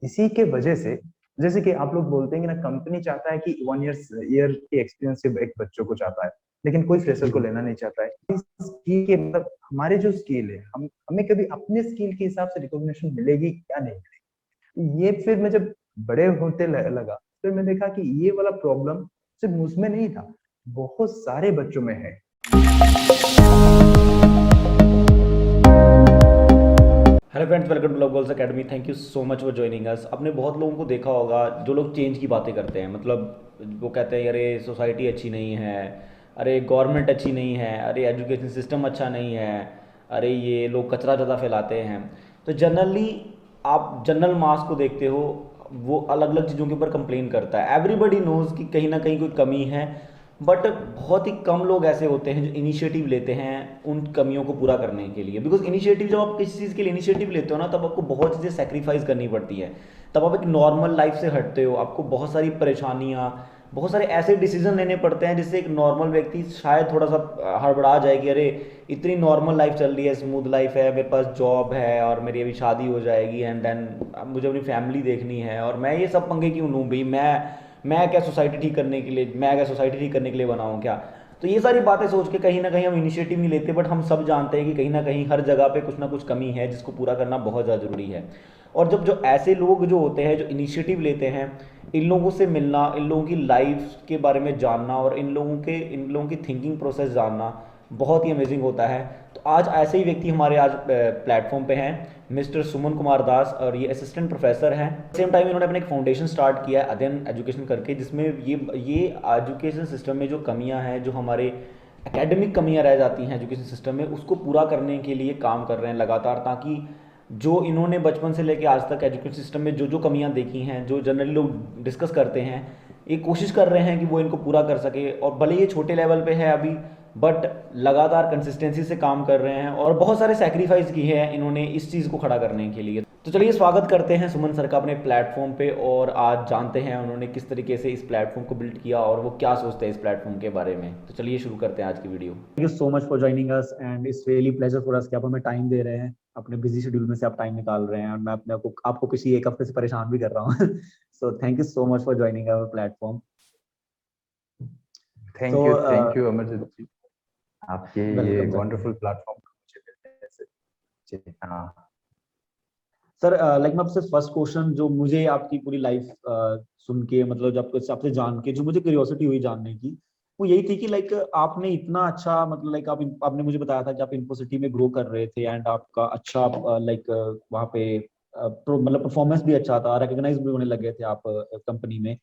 इसी के वजह से, जैसे कि आप लोग बोलते हैं कि ना कंपनी चाहता है कि 1 ईयर के एक्सपीरियंस से एक बच्चों को चाहता है, लेकिन कोई फ्रेशर को जी। लेना नहीं चाहता है। इस स्किल के मतलब हमारे जो स्किल है, हम हमें कभी अपने स्किल के हिसाब से रिकॉग्निशन मिलेगी क्या, नहीं मिलेगी। ये फिर मैं जब बड़े होते लगा, फिर मैं देखा कि ये वाला प्रॉब्लम सिर्फ मुझमें नहीं था, बहुत सारे बच्चों में है। Hello friends, welcome to love goals academy. Thank you so much for joining us. आपने बहुत लोगों को देखा होगा जो लोग चेंज की बातें करते हैं, मतलब वो कहते हैं अरे सोसाइटी अच्छी नहीं है, अरे गवर्नमेंट अच्छी नहीं है, अरे एजुकेशन सिस्टम अच्छा नहीं है, अरे ये लोग कचरा ज़्यादा फैलाते हैं। तो जनरली आप जनरल मास को देखते हो, वो अलग अलग चीज़ों के ऊपर कंप्लेन करता है। एवरीबडी नोज़ कि कहीं ना कहीं कोई कमी है, बट बहुत ही कम लोग ऐसे होते हैं जो इनिशिएटिव लेते हैं उन कमियों को पूरा करने के लिए। बिकॉज इनिशिएटिव, जब आप किसी चीज़ के लिए इनिशिएटिव लेते हो ना, तब आपको बहुत चीज़ें सेक्रीफाइस करनी पड़ती है। तब आप एक नॉर्मल लाइफ से हटते हो, आपको बहुत सारी परेशानियाँ, बहुत सारे ऐसे डिसीजन लेने पड़ते हैं जिससे एक नॉर्मल व्यक्ति शायद थोड़ा सा हड़बड़ा जाए कि अरे इतनी नॉर्मल लाइफ चल रही है, स्मूथ लाइफ है, मेरे पास जॉब है और मेरी अभी शादी हो जाएगी एंड देन मुझे अपनी फैमिली देखनी है, और मैं ये सब पंगे क्यों लूँ भाई। मैं क्या सोसाइटी ठीक करने के लिए, मैं क्या सोसाइटी ठीक करने के लिए बना हूँ क्या। तो ये सारी बातें सोच के कहीं ना कहीं हम इनिशिएटिव नहीं लेते, बट हम सब जानते हैं कि कहीं ना कहीं हर जगह पे कुछ ना कुछ कमी है जिसको पूरा करना बहुत ज़्यादा ज़रूरी है। और जब जो ऐसे लोग जो होते हैं जो इनिशिएटिव लेते हैं, इन लोगों से मिलना, इन लोगों की लाइफ के बारे में जानना और इन लोगों की थिंकिंग प्रोसेस जानना बहुत ही अमेजिंग होता है। तो आज ऐसे ही व्यक्ति हमारे आज प्लेटफॉर्म पे हैं, मिस्टर सुमन कुमार दास, और ये असिस्टेंट प्रोफेसर हैं। सेम टाइम इन्होंने अपना एक फाउंडेशन स्टार्ट किया है अध्ययन एजुकेशन करके, जिसमें ये एजुकेशन सिस्टम में जो कमियां हैं, जो हमारे एकेडमिक कमियां रह जाती हैं एजुकेशन सिस्टम में, उसको पूरा करने के लिए काम कर रहे हैं लगातार, ताकि जो इन्होंने बचपन से लेकर आज तक एजुकेशन सिस्टम में जो जो कमियां देखी हैं, जो जनरली लोग डिस्कस करते हैं, ये कोशिश कर रहे हैं कि वो इनको पूरा कर सके। और भले ये छोटे लेवल पे है अभी, बट लगातार कंसिस्टेंसी से काम कर रहे हैं और बहुत सारे सेक्रीफाइस किए हैं इन्होंने इस चीज़ को खड़ा करने के लिए। तो चलिए स्वागत करते हैं सुमन सर का अपने प्लेटफॉर्म पे, और आज जानते हैं उन्होंने किस तरीके से इस प्लेटफॉर्म को बिल्ड किया और वो क्या सोचते हैं इस प्लेटफॉर्म के बारे में। तो चलिए शुरू करते हैं आज की video. Thank you so much for joining us and it's really pleasure for us कि आप हमें टाइम दे रहे हैं, अपने बिजी शेड्यूल में से आप टाइम निकाल रहे हैं, और मैं अपने आपको किसी एक हफ्ते से परेशान भी कर रहा हूँ। So thank you so much for joining our platform. So thank you Amarjeet ji, आपके ये वेलकम सर। वंडरफुल प्लेटफॉर्म को मुझे देने से। जी हाँ। सर लाइक मैं आपसे फर्स्ट क्वेश्चन, जो मुझे आपकी पूरी लाइफ सुन के, मतलब जब आपको आपसे जान के जो मुझे क्यूरियोसिटी हुई जानने की, वो यही थी कि लाइक आपने इतना अच्छा, मतलब लाइक आपने मुझे बताया था कि आप इन्फोसिटी में ग्रो कर रहे थे एंड आपका अच्छा लाइक वहाँ पे मतलब परफॉर्मेंस भी अच्छा था, रिकॉग्नाइज भी होने लगे थे आप कंपनी में।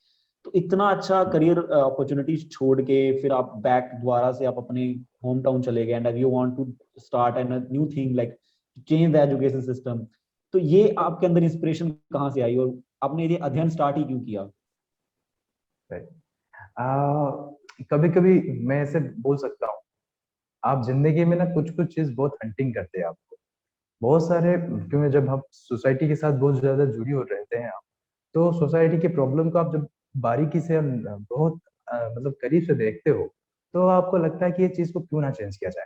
तो इतना अच्छा करियर अपॉर्चुनिटीज छोड़ के फिर आप बैक दोबारा से आप अपने होम टाउन चले गए and you want to start and new thing like change the education system. तो ये आपके अंदर इंस्पिरेशन कहाँ से आई और आपने ये अध्ययन स्टार्ट ही क्यों किया? कभी कभी मैं ऐसे बोल सकता हूँ, आप जिंदगी में ना कुछ कुछ चीज बहुत हंटिंग करते हैं आपको, बहुत सारे, क्योंकि जब हम सोसाइटी के साथ बहुत ज्यादा जुड़ी हो रहते हैं आप, तो सोसाइटी की प्रॉब्लम को आप जब बारीकी से बहुत मतलब करीब से देखते हो, तो आपको लगता है कि ये चीज को क्यों ना चेंज किया जाए।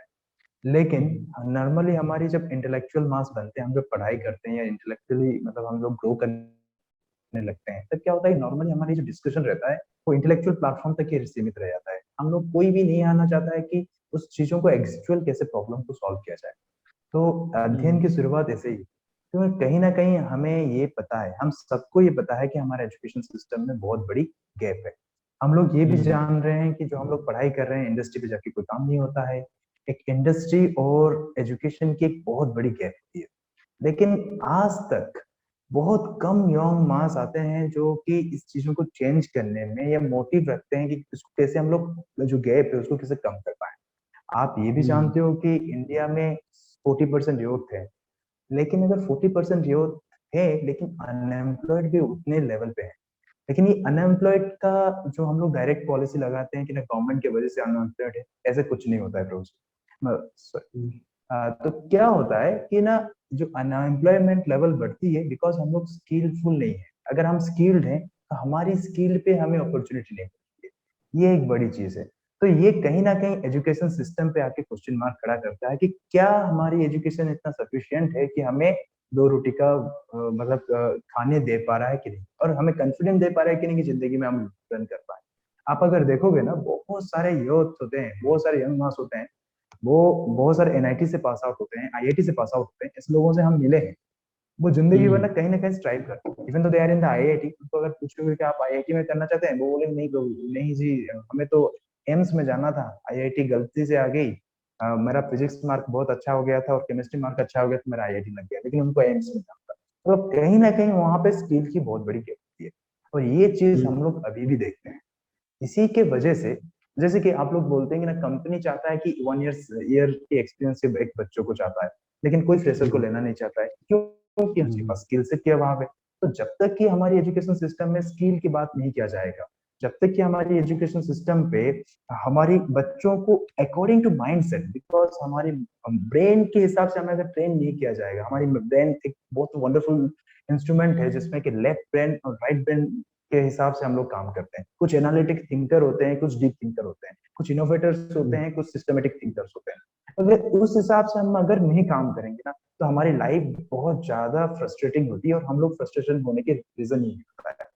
लेकिन नॉर्मली हमारी जब इंटेलेक्चुअल मास बनते हैं, हम जब पढ़ाई करते हैं या इंटेलेक्चुअली मतलब हम लोग ग्रो करने लगते हैं, तब क्या होता है, नॉर्मली हमारी जो डिस्कशन रहता है वो इंटेलेक्चुअल प्लेटफॉर्म तक ही सीमित रह जाता है। हम लोग कोई भी नहीं आना चाहता है कि उस चीजों को एक्चुअल कैसे प्रॉब्लम को सॉल्व किया जाए। तो अध्ययन की शुरुआत ऐसे ही, क्योंकि कहीं ना कहीं हमें ये पता है, हम सबको ये पता है कि हमारे एजुकेशन सिस्टम में बहुत बड़ी गैप है। हम लोग ये भी जान रहे हैं कि जो हम लोग पढ़ाई कर रहे हैं इंडस्ट्री पे जाके कोई काम नहीं होता है। एक इंडस्ट्री और एजुकेशन की एक बहुत बड़ी गैप होती है। लेकिन आज तक बहुत कम यंग मास आते हैं जो कि इस चीजों को चेंज करने में या मोटिव रखते हैं कि इसको कैसे हम लोग जो गैप है उसको कैसे कम कर पाए। आप ये भी हम्म। जानते हो कि इंडिया में 40% यूथ है, लेकिन अगर 40% यूथ है लेकिन अनएम्प्लॉयड भी उतने लेवल पे है। लेकिन ये अनएम्प्लॉयड का जो हम लोग डायरेक्ट पॉलिसी लगाते हैं कि ना गवर्नमेंट की वजह से अनएम्प्लॉयड है, ऐसे कुछ नहीं होता है रोज। तो क्या होता है कि ना, जो अनएम्प्लॉयमेंट लेवल बढ़ती है बिकॉज हम लोग स्किलफुल नहीं है। अगर हम स्किल्ड हैं तो हमारी स्किल पे हमें अपॉर्चुनिटी नहीं मिलती है, ये एक बड़ी चीज है। तो ये कहीं ना कहीं एजुकेशन सिस्टम पे आके क्वेश्चन मार्क खड़ा करता है कि क्या हमारी एजुकेशन इतना सफिशियंट है कि हमें दो रोटी का खाने दे पा रहा है कि नहीं, और हमें कॉन्फिडेंस दे पा रहा है कि नहीं कि जिंदगी में हम रन कर पाए। आप अगर देखोगे ना, बहुत सारे यूथ होते हैं, बहुत सारे यंग मास होते हैं, वो बहुत सारे एनआईटी से पास आउट होते हैं, आईआईटी से पास आउट होते हैं, ऐसे लोगों से हम मिले हैं। वो जिंदगी भर ना कहीं स्ट्राइव करते हैं, इवन तो they are in the IIT. उनको अगर पूछोगे कि आप आईआईटी में करना चाहते हैं, वो बोलेंगे नहीं प्रभु, नहीं जी, हमें तो एम्स में जाना था, आईआईटी गलती से आ गई। मेरा फिजिक्स मार्क बहुत अच्छा हो गया था और केमिस्ट्री मार्क अच्छा हो गया, तो मेरा आईआईटी लग गया, लेकिन उनको एम्स में जाना था। तो कहीं ना कहीं वहां पे स्किल की बहुत बड़ी गैप होती है, और ये चीज हम लोग अभी भी देखते हैं। इसी के वजह से, जैसे कि आप लोग बोलते हैं कि ना, कंपनी चाहता है कि 1 ईयर की एक्सपीरियंस सिर्फ एक बच्चों को चाहता है, लेकिन कोई फ्रेशर को लेना नहीं चाहता है। क्यों? क्योंकि उसके पास स्किल सेट क्या वहां पे। तो जब तक कि हमारी एजुकेशन सिस्टम में स्किल की बात नहीं किया जाएगा, जब तक कि हमारी एजुकेशन सिस्टम पे हमारी बच्चों को अकॉर्डिंग टू माइंडसेट, बिकॉज हमारी ब्रेन के हिसाब से हमें अगर ट्रेन नहीं किया जाएगा, हमारी ब्रेन एक बहुत वंडरफुल इंस्ट्रूमेंट है जिसमें कि लेफ्ट ब्रेन और राइट ब्रेन के हिसाब से हम लोग काम करते हैं। कुछ एनालिटिक थिंकर होते हैं, कुछ डीप थिंकर होते हैं, कुछ इनोवेटर्स होते हैं, कुछ सिस्टमेटिक थिंकर्स होते हैं। अगर उस हिसाब से हम अगर नहीं काम करेंगे ना, तो हमारी लाइफ बहुत ज्यादा फ्रस्ट्रेटिंग होती है, और हम लोग फ्रस्ट्रेशन होने के रीजन यही होता है।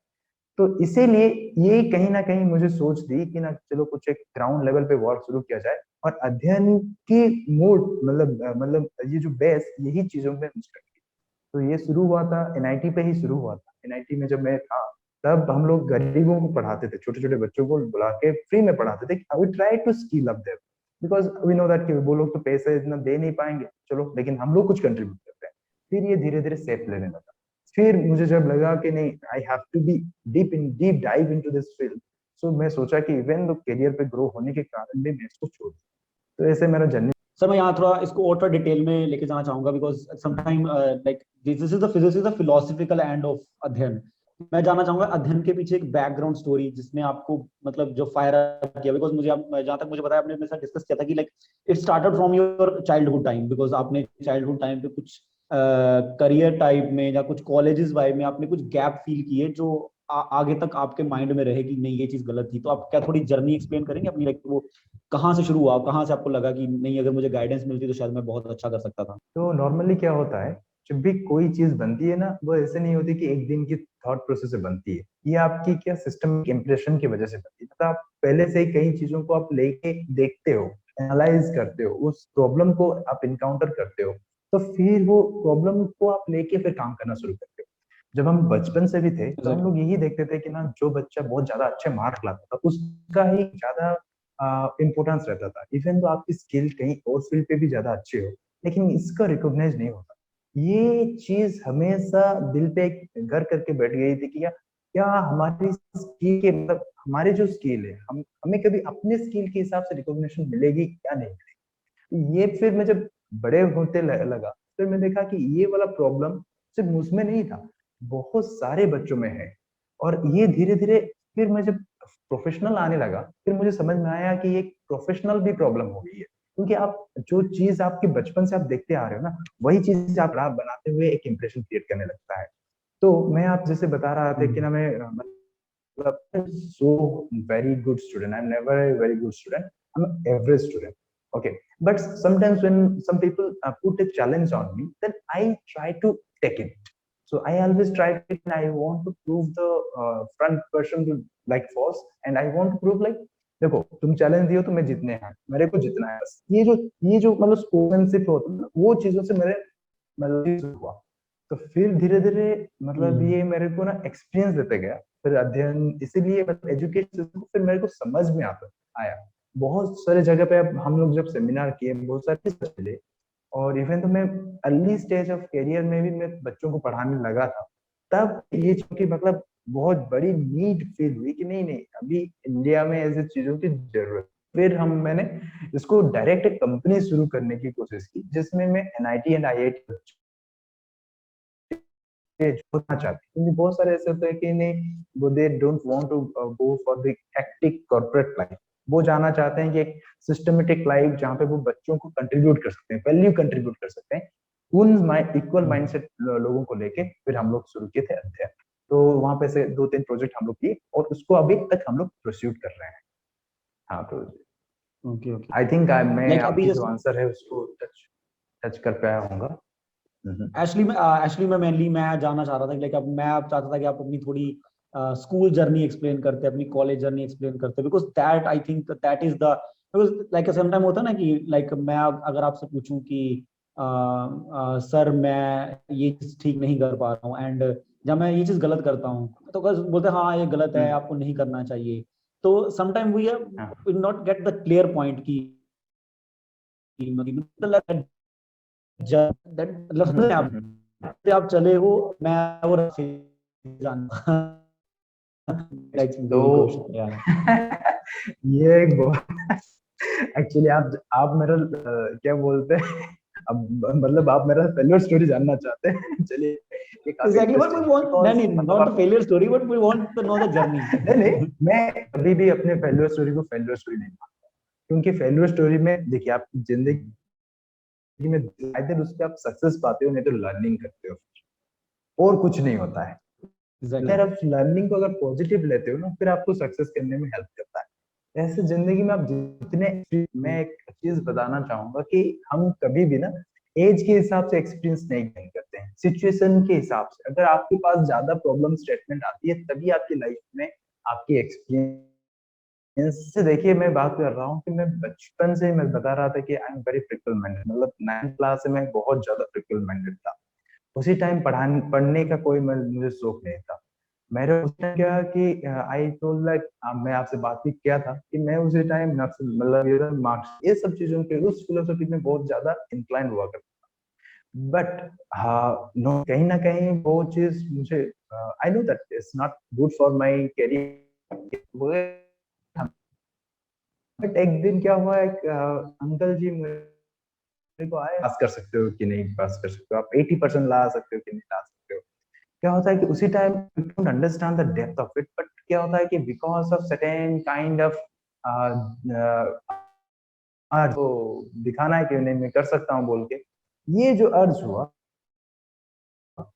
तो इसीलिए ये कहीं ना कहीं मुझे सोच दी कि ना, चलो कुछ एक ग्राउंड लेवल पे वर्क शुरू किया जाए, और अध्ययन की मूड ये जो बेस, यही चीजों में इंस्ट्रक्ट। तो ये शुरू हुआ था एनआईटी पे ही शुरू हुआ था। एनआईटी में जब मैं था, तब हम लोग गरीबों को पढ़ाते थे, छोटे छोटे बच्चों को बुला के फ्री में पढ़ाते थे। We try to skill up them, because we know that कि वो लोग तो पैसे इतना दे नहीं पाएंगे, चलो लेकिन हम लोग कुछ कंट्रीब्यूट करते हैं। फिर ये धीरे धीरे सेप लेने लगा। फिर मुझे जब लगा कि नहीं, I have to be deep dive into this field, so मैं सोचा कि इवन तो करियर पे ग्रो होने के कारण भी मैं इसको छोड़ दूं। तो ऐसे मेरा जर्नी। सर मैं यहाँ थोड़ा इसको और थोड़ा डिटेल में लेके जाना चाहूंगा because sometime like this is the philosophical end of अध्ययन। मैं जानना चाहूंगा अध्ययन के पीछे एक बैकग्राउंड स्टोरी जिसने आपको मतलब जो फायर किया, बिकॉज मुझे जहाँ तक मुझे पता है आपने मेरे साथ डिस्कस किया था कि like it started from your childhood time, because आपने चाइल्डहुड टाइम पे कुछ करियर टाइप में या कुछ कॉलेजेस वाइब में आपने कुछ गैप फील किए जो आगे तक आपके माइंड में रहे कि नहीं ये चीज गलत थी। तो आप क्या थोड़ी जर्नी एक्सप्लेन करेंगे अपनी, लाइक वो कहाँ से शुरू हुआ, कहाँ से आपको लगा कि नहीं अगर मुझे गाइडेंस मिलती तो शायद मैं बहुत अच्छा कर सकता था। तो नॉर्मली क्या होता है, जब भी कोई चीज बनती है ना, वो ऐसे नहीं होती कि एक दिन की थॉट प्रोसेस से बनती है। ये आपकी क्या सिस्टम इम्प्रेशन की वजह से बनती है। मतलब आप पहले से ही कई चीजों को आप लेके देखते हो, एनालाइज करते हो, उस प्रॉब्लम को आप इनकाउंटर करते हो, तो फिर वो प्रॉब्लम को आप लेके फिर काम करना शुरू करते हो। जब हम बचपन से भी थे, तो हम लोग यही देखते थे कि ना, जो बच्चा बहुत ज्यादा अच्छे मार्क लाता था, उसका ही ज्यादा इम्पोर्टेंस रहता था। इवन तो आपकी स्किल कहीं और फील्ड पे भी ज्यादा अच्छे हो, लेकिन इसका रिकॉग्नाइज नहीं होता। ये चीज हमेशा दिल पे एक घर करके बैठ गई थी कि क्या हमारी स्किल के मतलब हमारे जो स्किल है, हम हमें कभी अपने स्किल के हिसाब से रिकॉग्निशन मिलेगी क्या, नहीं मिलेगी। ये फिर मैं जब बड़े होते लगा, फिर मैं देखा कि ये वाला प्रॉब्लम सिर्फ मुझमें नहीं था, बहुत सारे बच्चों में है। और ये धीरे धीरे फिर मैं जब प्रोफेशनल आने लगा, फिर मुझे समझ में आया कि एक प्रोफेशनल भी प्रॉब्लम हो गई है। क्योंकि आप जो चीज आपके बचपन से आप देखते आ रहे हो ना, वही चीज आप बनाते हुए एक इंप्रेशन क्रिएट करने लगता है। तो मैं आप जैसे बता रहा था कि ना, मैं मतलब so very good student, I am never a very good student, I am average student. Okay, but sometimes when some people put a challenge on me, then I try to take it. So I always try to, I want to prove the front person to like force, and I want to prove like, देखो तुम challenge दियो तो मैं जीतने हैं, मेरे को जीतना है बस। ये जो मतलब स्पोर्ट्समैनशिप होता है ना, वो चीजों से मेरे मतलब हुआ। तो फिर धीरे धीरे मतलब ये मेरे को ना एक्सपीरियंस देते गया। फिर अध्ययन, इसीलिए मतलब एजुकेशन फिर मेरे को समझ में आता आया। बहुत सारे जगह पे अब हम लोग जब सेमिनार किए, बहुत सारे टीचर्स मिले, और इवन तो मैं अर्ली स्टेज ऑफ करियर में भी मैं बच्चों को पढ़ाने लगा था। तब ये चूंकि मतलब बहुत बड़ी नीड फील हुई कि नहीं नहीं, अभी इंडिया में ऐसी चीजों की जरूरत। फिर मैंने इसको डायरेक्ट एक कंपनी शुरू करने की कोशिश की, जिसमें मैं एनआईटी एंड आईआईटी होना चाहते हैं। क्योंकि बहुत सारे ऐसे होते हैं कि नहीं, वो they don't want to go for the hectic corporate life. वो जाना चाहते हैं कि एक सिस्टमेटिक लाइफ जहाँ पे वो बच्चों को कंट्रीब्यूट कर सकते हैं, वैल्यू कंट्रीब्यूट कर सकते हैं। उन इक्वल माइंडसेट लोगों को लेके फिर हम लोग शुरू किए थे अध्ययन। तो वहां पे से 2-3 प्रोजेक्ट हम लोग किए, और उसको अभी तक हम लोग प्रोसीड कर रहे हैं। हाँ, तो ओके ओके। आई थिंक मैं लाइक अभी आपकी जो जैसे आंसर है उसको टच टच कर पाया होगा। एक्चुअली मैं मेनली मैं जानना चाह रहा था, लाइक अब मैं अब चाहता था कि आप अपनी थोड़ी स्कूल जर्नी एक्सप्लेन करते, अपनी कॉलेज जर्नी एक्सप्लेन करते, because that I think that is the, because like some time होता है ना कि लाइक मैं अगर आपसे पूछूं कि सर मैं ये चीज ठीक नहीं कर पा रहा हूँ, एंड जब मैं ये चीज गलत करता हूँ तो बस बोलते हैं हाँ ये गलत है, आपको नहीं करना चाहिए। तो some time we will not get the clear point की मतलब मतलब आप चले हो, मैं वो जानता लाइक तो गोरी क्वेश्चन यार। ये एक बहुत एक्चुअली आप मेरा क्या बोलते हैं, अब मतलब आप मेरा फेलियर स्टोरी जानना चाहते हैं। चलिए, ये काफी एग्जैक्टली व्हाट वी इंटरेस्टिंग है वांट, बिकॉज नहीं मतलब नॉट द आप failure story, but we want to know the journey. नहीं नहीं, मैं कभी भी अपने फेलियर स्टोरी को फेलियर स्टोरी नहीं मानता, क्योंकि फेलियर स्टोरी में देखिए आप जिंदगी में आइदर उससे आप सक्सेस पाते हो, नहीं तो लर्निंग करते हो, और कुछ नहीं होता है। एग्जैक्टली। अगर आप लर्निंग को अगर पॉजिटिव लेते हो ना, फिर आपको सक्सेस करने में हेल्प करता है। ऐसे जिंदगी में आप जितने, मैं एक चीज बताना चाहूंगा कि हम कभी भी ना एज के हिसाब से एक्सपीरियंस नहीं गेन करते हैं, सिचुएशन के हिसाब से। अगर आपके पास ज्यादा प्रॉब्लम स्टेटमेंट आती है, तभी आपकी लाइफ में आपकी एक्सपीरियंस से, देखिए मैं बात कर रहा हूँ कि मैं बचपन से मैं बता रहा था कि I am very fickle minded, मतलब 9th क्लास से मैं बहुत ज्यादा फिकल माइंडेड था। उसी टाइम पढ़ने का कोई मुझे शौक नहीं था। मेरे उस टाइम क्या कि आई टोल्ड लाइक, मैं आपसे बात भी किया था कि मैं उसी टाइम मतलब ये मार्क्स ये सब चीजों के उस फिलोसफी में बहुत ज्यादा इंक्लाइन हुआ करता। बट हाँ नो, कहीं ना कहीं वो चीज मुझे, I know that it's not good for my career. But एक दिन क्या हुआ, एक अंकल जी मेरे को आए, पास कर सकते हो कि नहीं पास कर सकते हो, आप 80% ला सकते हो कि नहीं ला सकते हो। क्या होता है कि उसी time you don't understand the depth of it, but क्या होता है कि because of certain kind of तो दिखाना है कि नहीं मैं कर सकता हूँ बोल के, ये जो अर्ज हुआ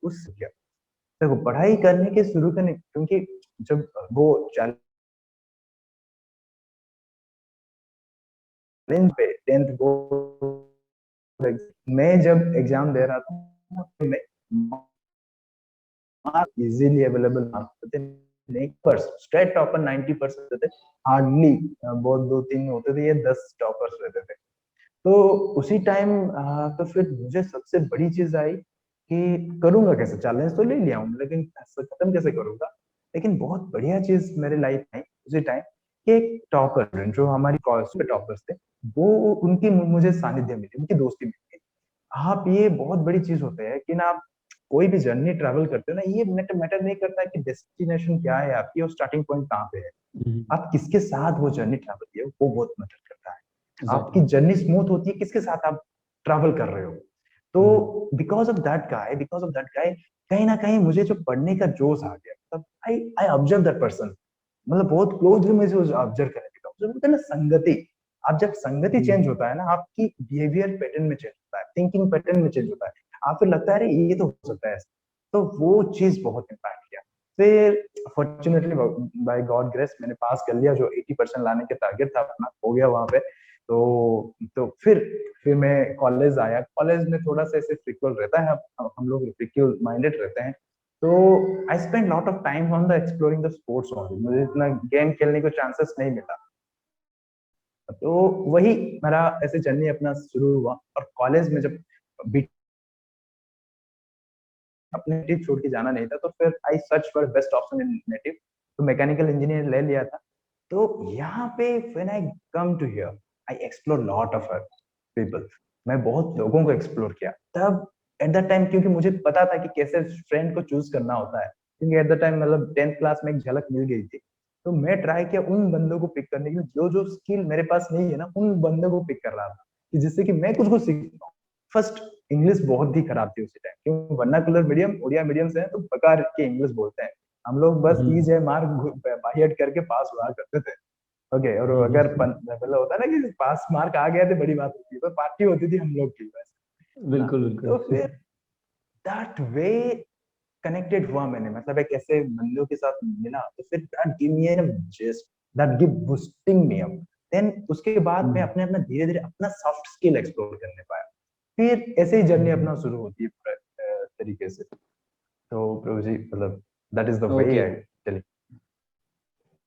उस क्या, देखो पढ़ाई करने के शुरू करने, क्योंकि जब वो चैलेंज पे 10th बोर्ड, मैं जब एग्जाम दे रहा था, मैं मार्क्स इजीली अवेलेबल मार्क्स होते नहीं, पर स्टेट टॉपर 90% होते थे, हार्डली बहुत दो तीन होते थे, ये 10 टॉपर्स रहते थे। तो उसी टाइम तो फिर मुझे सबसे बड़ी चीज आई कि करूंगा कैसे, चैलेंज तो ले लिया हूँ लेकिन खत्म कैसे करूंगा। लेकिन बहुत बढ़िया चीज मेरे लाइफ में उसी टाइम कि एक टॉपर जो हमारी कॉलेज के टॉपर्स थे, वो उनकी मुझे सानिध्य मिली, उनकी दोस्ती मिली। आप ये बहुत बड़ी चीज होते हैं कि ना, आप कोई भी जर्नी ट्रेवल करते हो ना, ये मैटर नहीं करता कि डेस्टिनेशन क्या है आपकी और स्टार्टिंग पॉइंट कहाँ पे है, आप किसके साथ वो जर्नी ट्रैवल किए हो, वो बहुत मैटर करता है। आपकी एग्जैक्टली। जर्नी स्मूथ होती है किसके साथ आप ट्रैवल कर रहे हो। तो बिकॉज ऑफ दैट गाय कहीं ना कहीं मुझे जो पढ़ने का जोश आ गया, तब आई आई ऑब्जर्व दैट पर्सन, मतलब बहुत क्लोजली मुझे ऑब्जर्व करने लगा। मुझे बोलते हैं ना संगति, आप जब संगति चेंज होता है ना, आपकी बिहेवियर पैटर्न में चेंज होता है, थिंकिंग पैटर्न में चेंज होता है, आपको लगता है अरे ये तो हो सकता है ऐसा। तो वो चीज बहुत इम्पैक्ट किया। फिर फॉर्चुनेटली बाय गॉड ग्रेस मैंने पास कर लिया, जो 80% लाने के टारगेट था अपना हो गया वहां पे। तो फिर मैं कॉलेज आया, कॉलेज में थोड़ा सा ऐसे फ्रिक्वल रहता है, हम लोग फ्रिक्वल माइंडेड रहते हैं। तो I spend lot of time on the exploring the sports only, मुझे इतना गेम खेलने को चांसेस नहीं मिला। तो वही मेरा ऐसे जर्नी अपना शुरू हुआ। और कॉलेज में जब अपने नेटिव छोड़ के जाना नहीं था, तो फिर I search for best option in native, तो मैकेनिकल इंजीनियर ले लिया था। तो यहाँ पे when I come to here, I explore lot of people, मैं बहुत लोगों को एक्सप्लोर किया तब एट द टाइम, क्योंकि मुझे पता था कि कैसे फ्रेंड को चूज करना होता है, क्योंकि एट द टाइम मतलब 10th क्लास में एक झलक मिल गई थी। तो मैं ट्राई किया उन बंदों को पिक करने की जो जो स्किल मेरे पास नहीं है ना, उन बंदों को पिक कर रहा था कि जिससे कि मैं कुछ कुछ सीख पाऊँ। फर्स्ट इंग्लिश बहुत ही खराब थी उसी टाइम, क्यों वर्नाकुलर मीडियम उड़िया मीडियम से है, तो बेकार के इंग्लिश बोलते हैं हम लोग, बस ईज है मार्क बाहियट करके पास हुआ करते थे। ओके, और अगर मतलब होता है ना कि पास मार्क आ गया तो बड़ी बात होती है, तो पार्टी होती थी हम लोग की बस, है ना। बिल्कुल तो बिल्कुल। फिर दैट वे कनेक्टेड हुआ मैंने, मतलब एक ऐसे बंदों के साथ मिला, तो फिर that give me just that give boosting me up. Then उसके बाद मैं अपने अपना धीरे धीरे अपना सॉफ्ट स्किल एक्सप्लोर करने पाया। फिर ऐसे ही जर्नी अपना शुरू होती है पूरा तरीके से। तो प्रभु जी मतलब that is the way okay, I tell.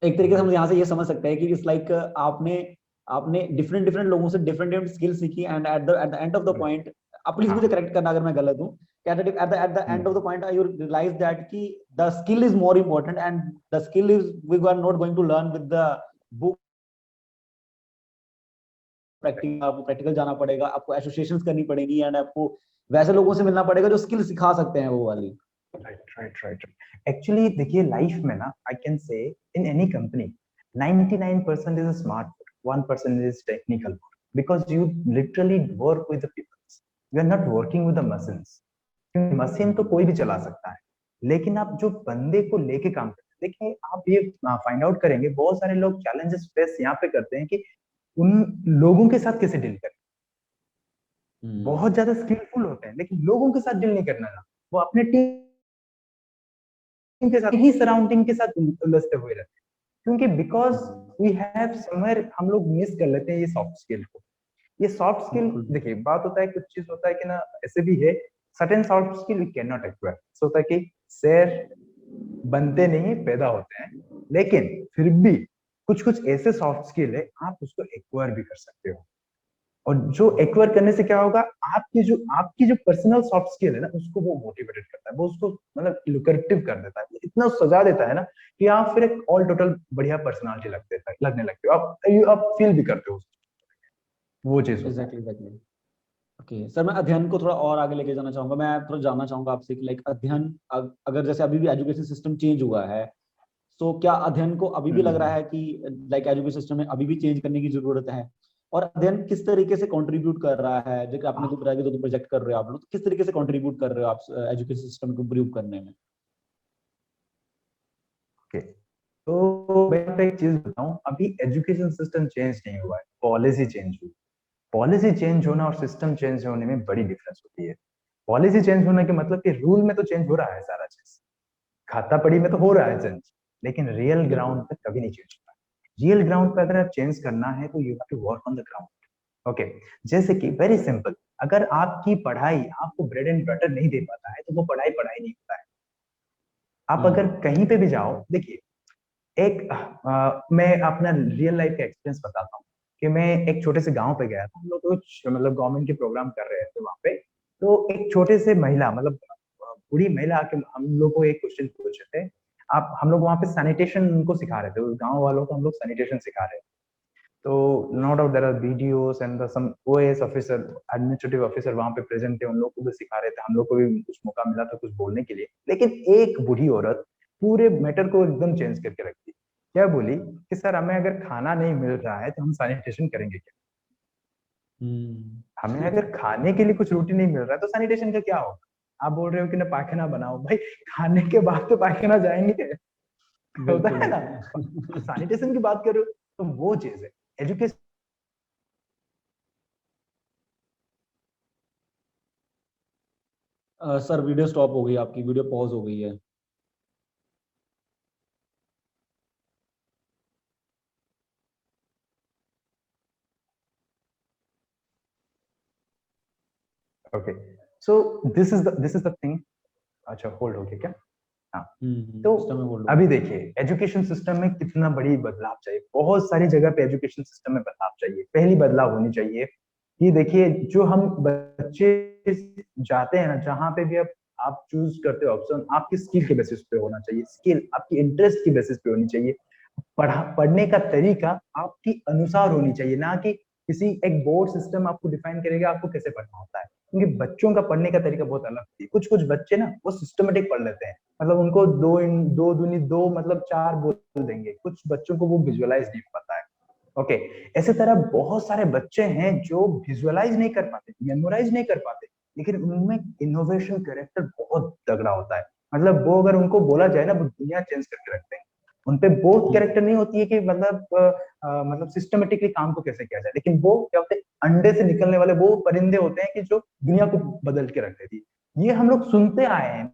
एक तरीके से हम यहाँ से ये समझ सकते हैं कि इट्स लाइक आपने आपने डिफरेंट डिफरेंट लोगों से डिफरेंट डिफरेंट स्किल सीखी, and at the end of the point, आप प्लीज मुझे हाँ करेक्ट करना अगर मैं गलत हूँ, at the end of the hmm, point you realise that कि the skill is more important, and the skill is we are not going to learn with the book, practical, आपको practical जाना पड़ेगा, आपको एसोसिएशंस करनी पड़ेगी, and आपको वैसे लोगों से मिलना पड़ेगा जो स्किल सिखा सकते हैं वो वाली। Right right right. एक्चुअली देखिए लाइफ में ना I can say in any company 99% is smart work, 1% is technical work, because you literally work with the peoples, you are not working with the machines. क्योंकि machine तो कोई भी चला सकता है, लेकिन आप जो बंदे को लेके काम करते हैं, देखिए आप ये फाइंड आउट करेंगे बहुत सारे लोग चैलेंजेस फेस यहाँ पे करते हैं कि उन लोगों के साथ कैसे डील करें। बहुत ज्यादा स्किलफुल होते हैं लेकिन लोगों के साथ डील नहीं करना ना, वो अपने टीम के साथ ही सराउंडिंग के साथ उलझते हुए रहते हैं। क्योंकि बिकॉज वी हैव समवेयर हम लोग मिस कर लेते हैं ये सॉफ्ट स्किल को। ये सॉफ्ट स्किल बिल्कुल। देखिए बात होता है, कुछ चीज होता है कि ना ऐसे भी है, certain soft skill we can not acquire. ऐसा होता है कि शेर बनते नहीं पैदा होते हैं, लेकिन फिर भी कुछ कुछ ऐसे सॉफ्ट स्किल है आप उसको एक्वायर भी कर सकते हो। और जो एक्वायर करने से क्या होगा, आपकी जो पर्सनल सॉफ्ट स्किल है ना उसको वो मोटिवेटेड करता है, वो उसको मतलब लुक्रेटिव कर देता है, इतना सजा देता है ना कि आप फिर एक ऑल टोटल बढ़िया पर्सनालिटी लगने लगते हो, आप फील भी करते हो वो चीज होता है। Exactly exactly. ओके सर, मैं अध्ययन को थोड़ा और आगे लेके जाना चाहूंगा। मैं थोड़ा जानना चाहूंगा आपसे कि लाइक अध्ययन, अगर जैसे अभी भी एजुकेशन सिस्टम चेंज हुआ है, तो क्या अध्ययन को अभी भी लग रहा हम्म, है कि लाइक एजुकेशन सिस्टम में अभी भी चेंज करने की जरूरत है? और अध्ययन किस तरीके से कंट्रीब्यूट कर रहा है, जैसे आपने तो बताया कि दो प्रोजेक्ट कर रहे हो आप लोग, तो किस तरीके से कंट्रीब्यूट कर रहे हो आप एजुकेशन सिस्टम को इम्प्रूव करने में? ओके। तो मैं आपको एक चीज बताऊं, अभी एजुकेशन सिस्टम चेंज नहीं हुआ है, पॉलिसी चेंज हुई। पॉलिसी चेंज होना और सिस्टम चेंज होने में बड़ी डिफरेंस होती है। पॉलिसी चेंज होने के मतलब कि रूल में तो चेंज हो रहा है सारा चीज, खाता पड़ी में तो हो रहा है चेंज, लेकिन रियल ग्राउंड बिल्कुल। पे कभी नहीं चेंज होता। रियल ग्राउंड पे अगर आप चेंज करना है तो you have to work on the ground. Okay, जैसे कि वेरी सिंपल, अगर आपकी पढ़ाई आपको ब्रेड एंड बटर नहीं दे पाता है तो वो पढ़ाई पढ़ाई नहीं होता है। आप अगर हम्म। कहीं पे भी जाओ, देखिए मैं अपना रियल लाइफ का एक्सपीरियंस बताता हूँ कि मैं एक छोटे से गांव पे गया था, हम लोग कुछ मतलब गवर्नमेंट के प्रोग्राम कर रहे थे वहां पे। तो एक छोटे से महिला मतलब बूढ़ी महिला आके हम लोग को एक क्वेश्चन पूछे थे। आप हम लोग वहाँ पे सैनिटेशन उनको सिखा रहे थे, उस गांव वालों को हम लोग सैनिटेशन सिखा रहे थे। तो no doubt there are videos and some OS officer, administrative officer वहां पे प्रेजेंट थे, उन लोग को भी सिखा रहे थे, हम लोग को भी कुछ मौका मिला था कुछ बोलने के लिए। लेकिन एक बूढ़ी औरत पूरे मैटर को एकदम चेंज करके रख दी। क्या बोली कि सर हमें अगर खाना नहीं मिल रहा है तो हम सैनिटेशन करेंगे क्या? हम्म। हमें अगर खाने के लिए कुछ रोटी नहीं मिल रहा है तो सैनिटेशन का क्या होगा? आप बोल रहे हो कि ना पायखाना बनाओ, भाई खाने के बाद तो पायखाना जाएंगे। होता बिल्कुल है ना, बिल्कुल। सैनिटेशन की बात करो तो वो चीज है एजुकेशन। सर वीडियो स्टॉप हो गई, आपकी वीडियो पॉज हो गई है। Okay, so this is the thing. अच्छा होल्ड हो गया क्या? हाँ। तो सिस्टम में बोल लो। अभी देखिए एजुकेशन सिस्टम में कितना बड़ी बदलाव चाहिए, बहुत सारी जगह पे एजुकेशन सिस्टम में बदलाव चाहिए। पहली बदलाव होनी चाहिए कि देखिए जो हम बच्चे जाते हैं ना, जहाँ पे भी आप चूज करते हो ऑप्शन, आपकी स्किल के बेसिस पे होना चाहिए, स्किल आपकी इंटरेस्ट की बेसिस पे होनी चाहिए। पढ़ने का तरीका आपकी अनुसार होनी चाहिए, ना कि किसी एक बोर्ड सिस्टम आपको डिफाइन करेगा आपको कैसे पढ़ना होता है। क्योंकि बच्चों का पढ़ने का तरीका बहुत अलग होती है। कुछ कुछ बच्चे ना वो सिस्टमेटिक पढ़ लेते हैं, मतलब उनको दो इन दो दूनी दो मतलब चार बोल देंगे, कुछ बच्चों को वो विजुअलाइज नहीं हो पाता है। ओके, ऐसे तरह बहुत सारे बच्चे हैं जो विजुअलाइज नहीं कर पाते, मेमोराइज नहीं कर पाते, लेकिन उनमें इनोवेशन कैरेक्टर बहुत तगड़ा होता है। मतलब वो अगर उनको बोला जाए ना वो दुनिया चेंज करके रखते हैं। उनपे वो कैरेक्टर नहीं होती है कि मतलब सिस्टमेटिकली काम को कैसे किया जाए, लेकिन वो क्या होते हैं, अंडे से निकलने वाले वो परिंदे होते हैं कि जो दुनिया को बदल के रख देती है। ये हम लोग सुनते आए हैं,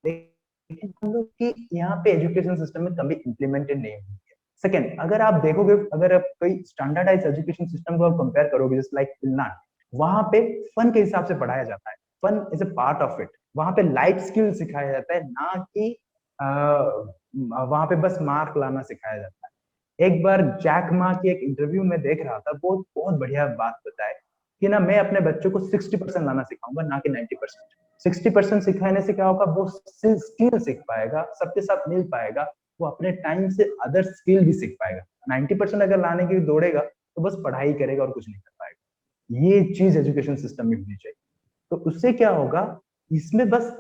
लेकिन हम लोग की यहाँ पे एजुकेशन सिस्टम में कभी इम्प्लीमेंटेड नहीं हुई है। सेकंड, अगर आप देखोगे, अगर आप कोई स्टैंडर्डाइज एजुकेशन सिस्टम को आप कंपेयर करोगे जस्ट लाइक फिनलैंड, वहां पे फन के हिसाब से पढ़ाया जाता है, fun is a part of it. वहां पे लाइफ स्किल सिखाया जाता है, ना कि वहां पे बस मार्क लाना सिखाया जाता है। एक बार जैक मा की एक इंटरव्यू में देख रहा था, वो बहुत बढ़िया बात बताए कि ना मैं अपने बच्चों को 60% लाना सिखाऊंगा, ना कि 90%। 60% सिखाने से क्या होगा, वो स्किल सीख पाएगा, सबके साथ मिल पाएगा, वो अपने टाइम से अदर स्किल भी सीख पाएगा। 90% अगर लाने के लिए दौड़ेगा तो बस पढ़ाई करेगा और कुछ नहीं कर पाएगा। ये चीज एजुकेशन सिस्टम में होनी चाहिए। तो उससे क्या होगा, इसमें बस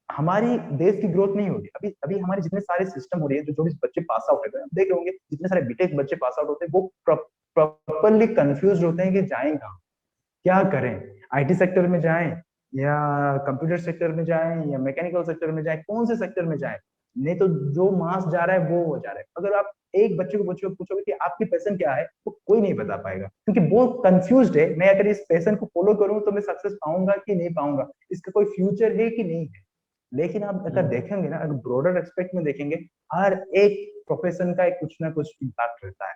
हमारी देश की ग्रोथ नहीं होगी। अभी अभी हमारे जितने सारे सिस्टम हो रहे हैं, जो भी बच्चे पास आउट होते हैं, आप देख रहे होंगे जितने सारे बीटेक बच्चे पास आउट होते हैं, वो प्रॉपरली कंफ्यूज होते हैं कि जाएं कहाँ, क्या करें। आईटी सेक्टर में जाएं, या कंप्यूटर सेक्टर में जाएं, या मैकेनिकल सेक्टर में जाएं, कौन से सेक्टर में जाएं। नहीं तो जो मास जा रहा है वो हो जा रहा है। अगर आप एक बच्चे को पूछोगे कि आपकी पैशन क्या है, तो कोई नहीं बता पाएगा, क्योंकि वो कंफ्यूज्ड है। मैं अगर इस पैशन को फॉलो करूं तो मैं सक्सेस पाऊंगा कि नहीं पाऊंगा, इसका कोई फ्यूचर है कि नहीं है। लेकिन आप अगर देखेंगे ना, अगर ब्रॉडर एस्पेक्ट में देखेंगे, हर एक प्रोफेशन का एक कुछ ना कुछ इम्पैक्ट रहता है।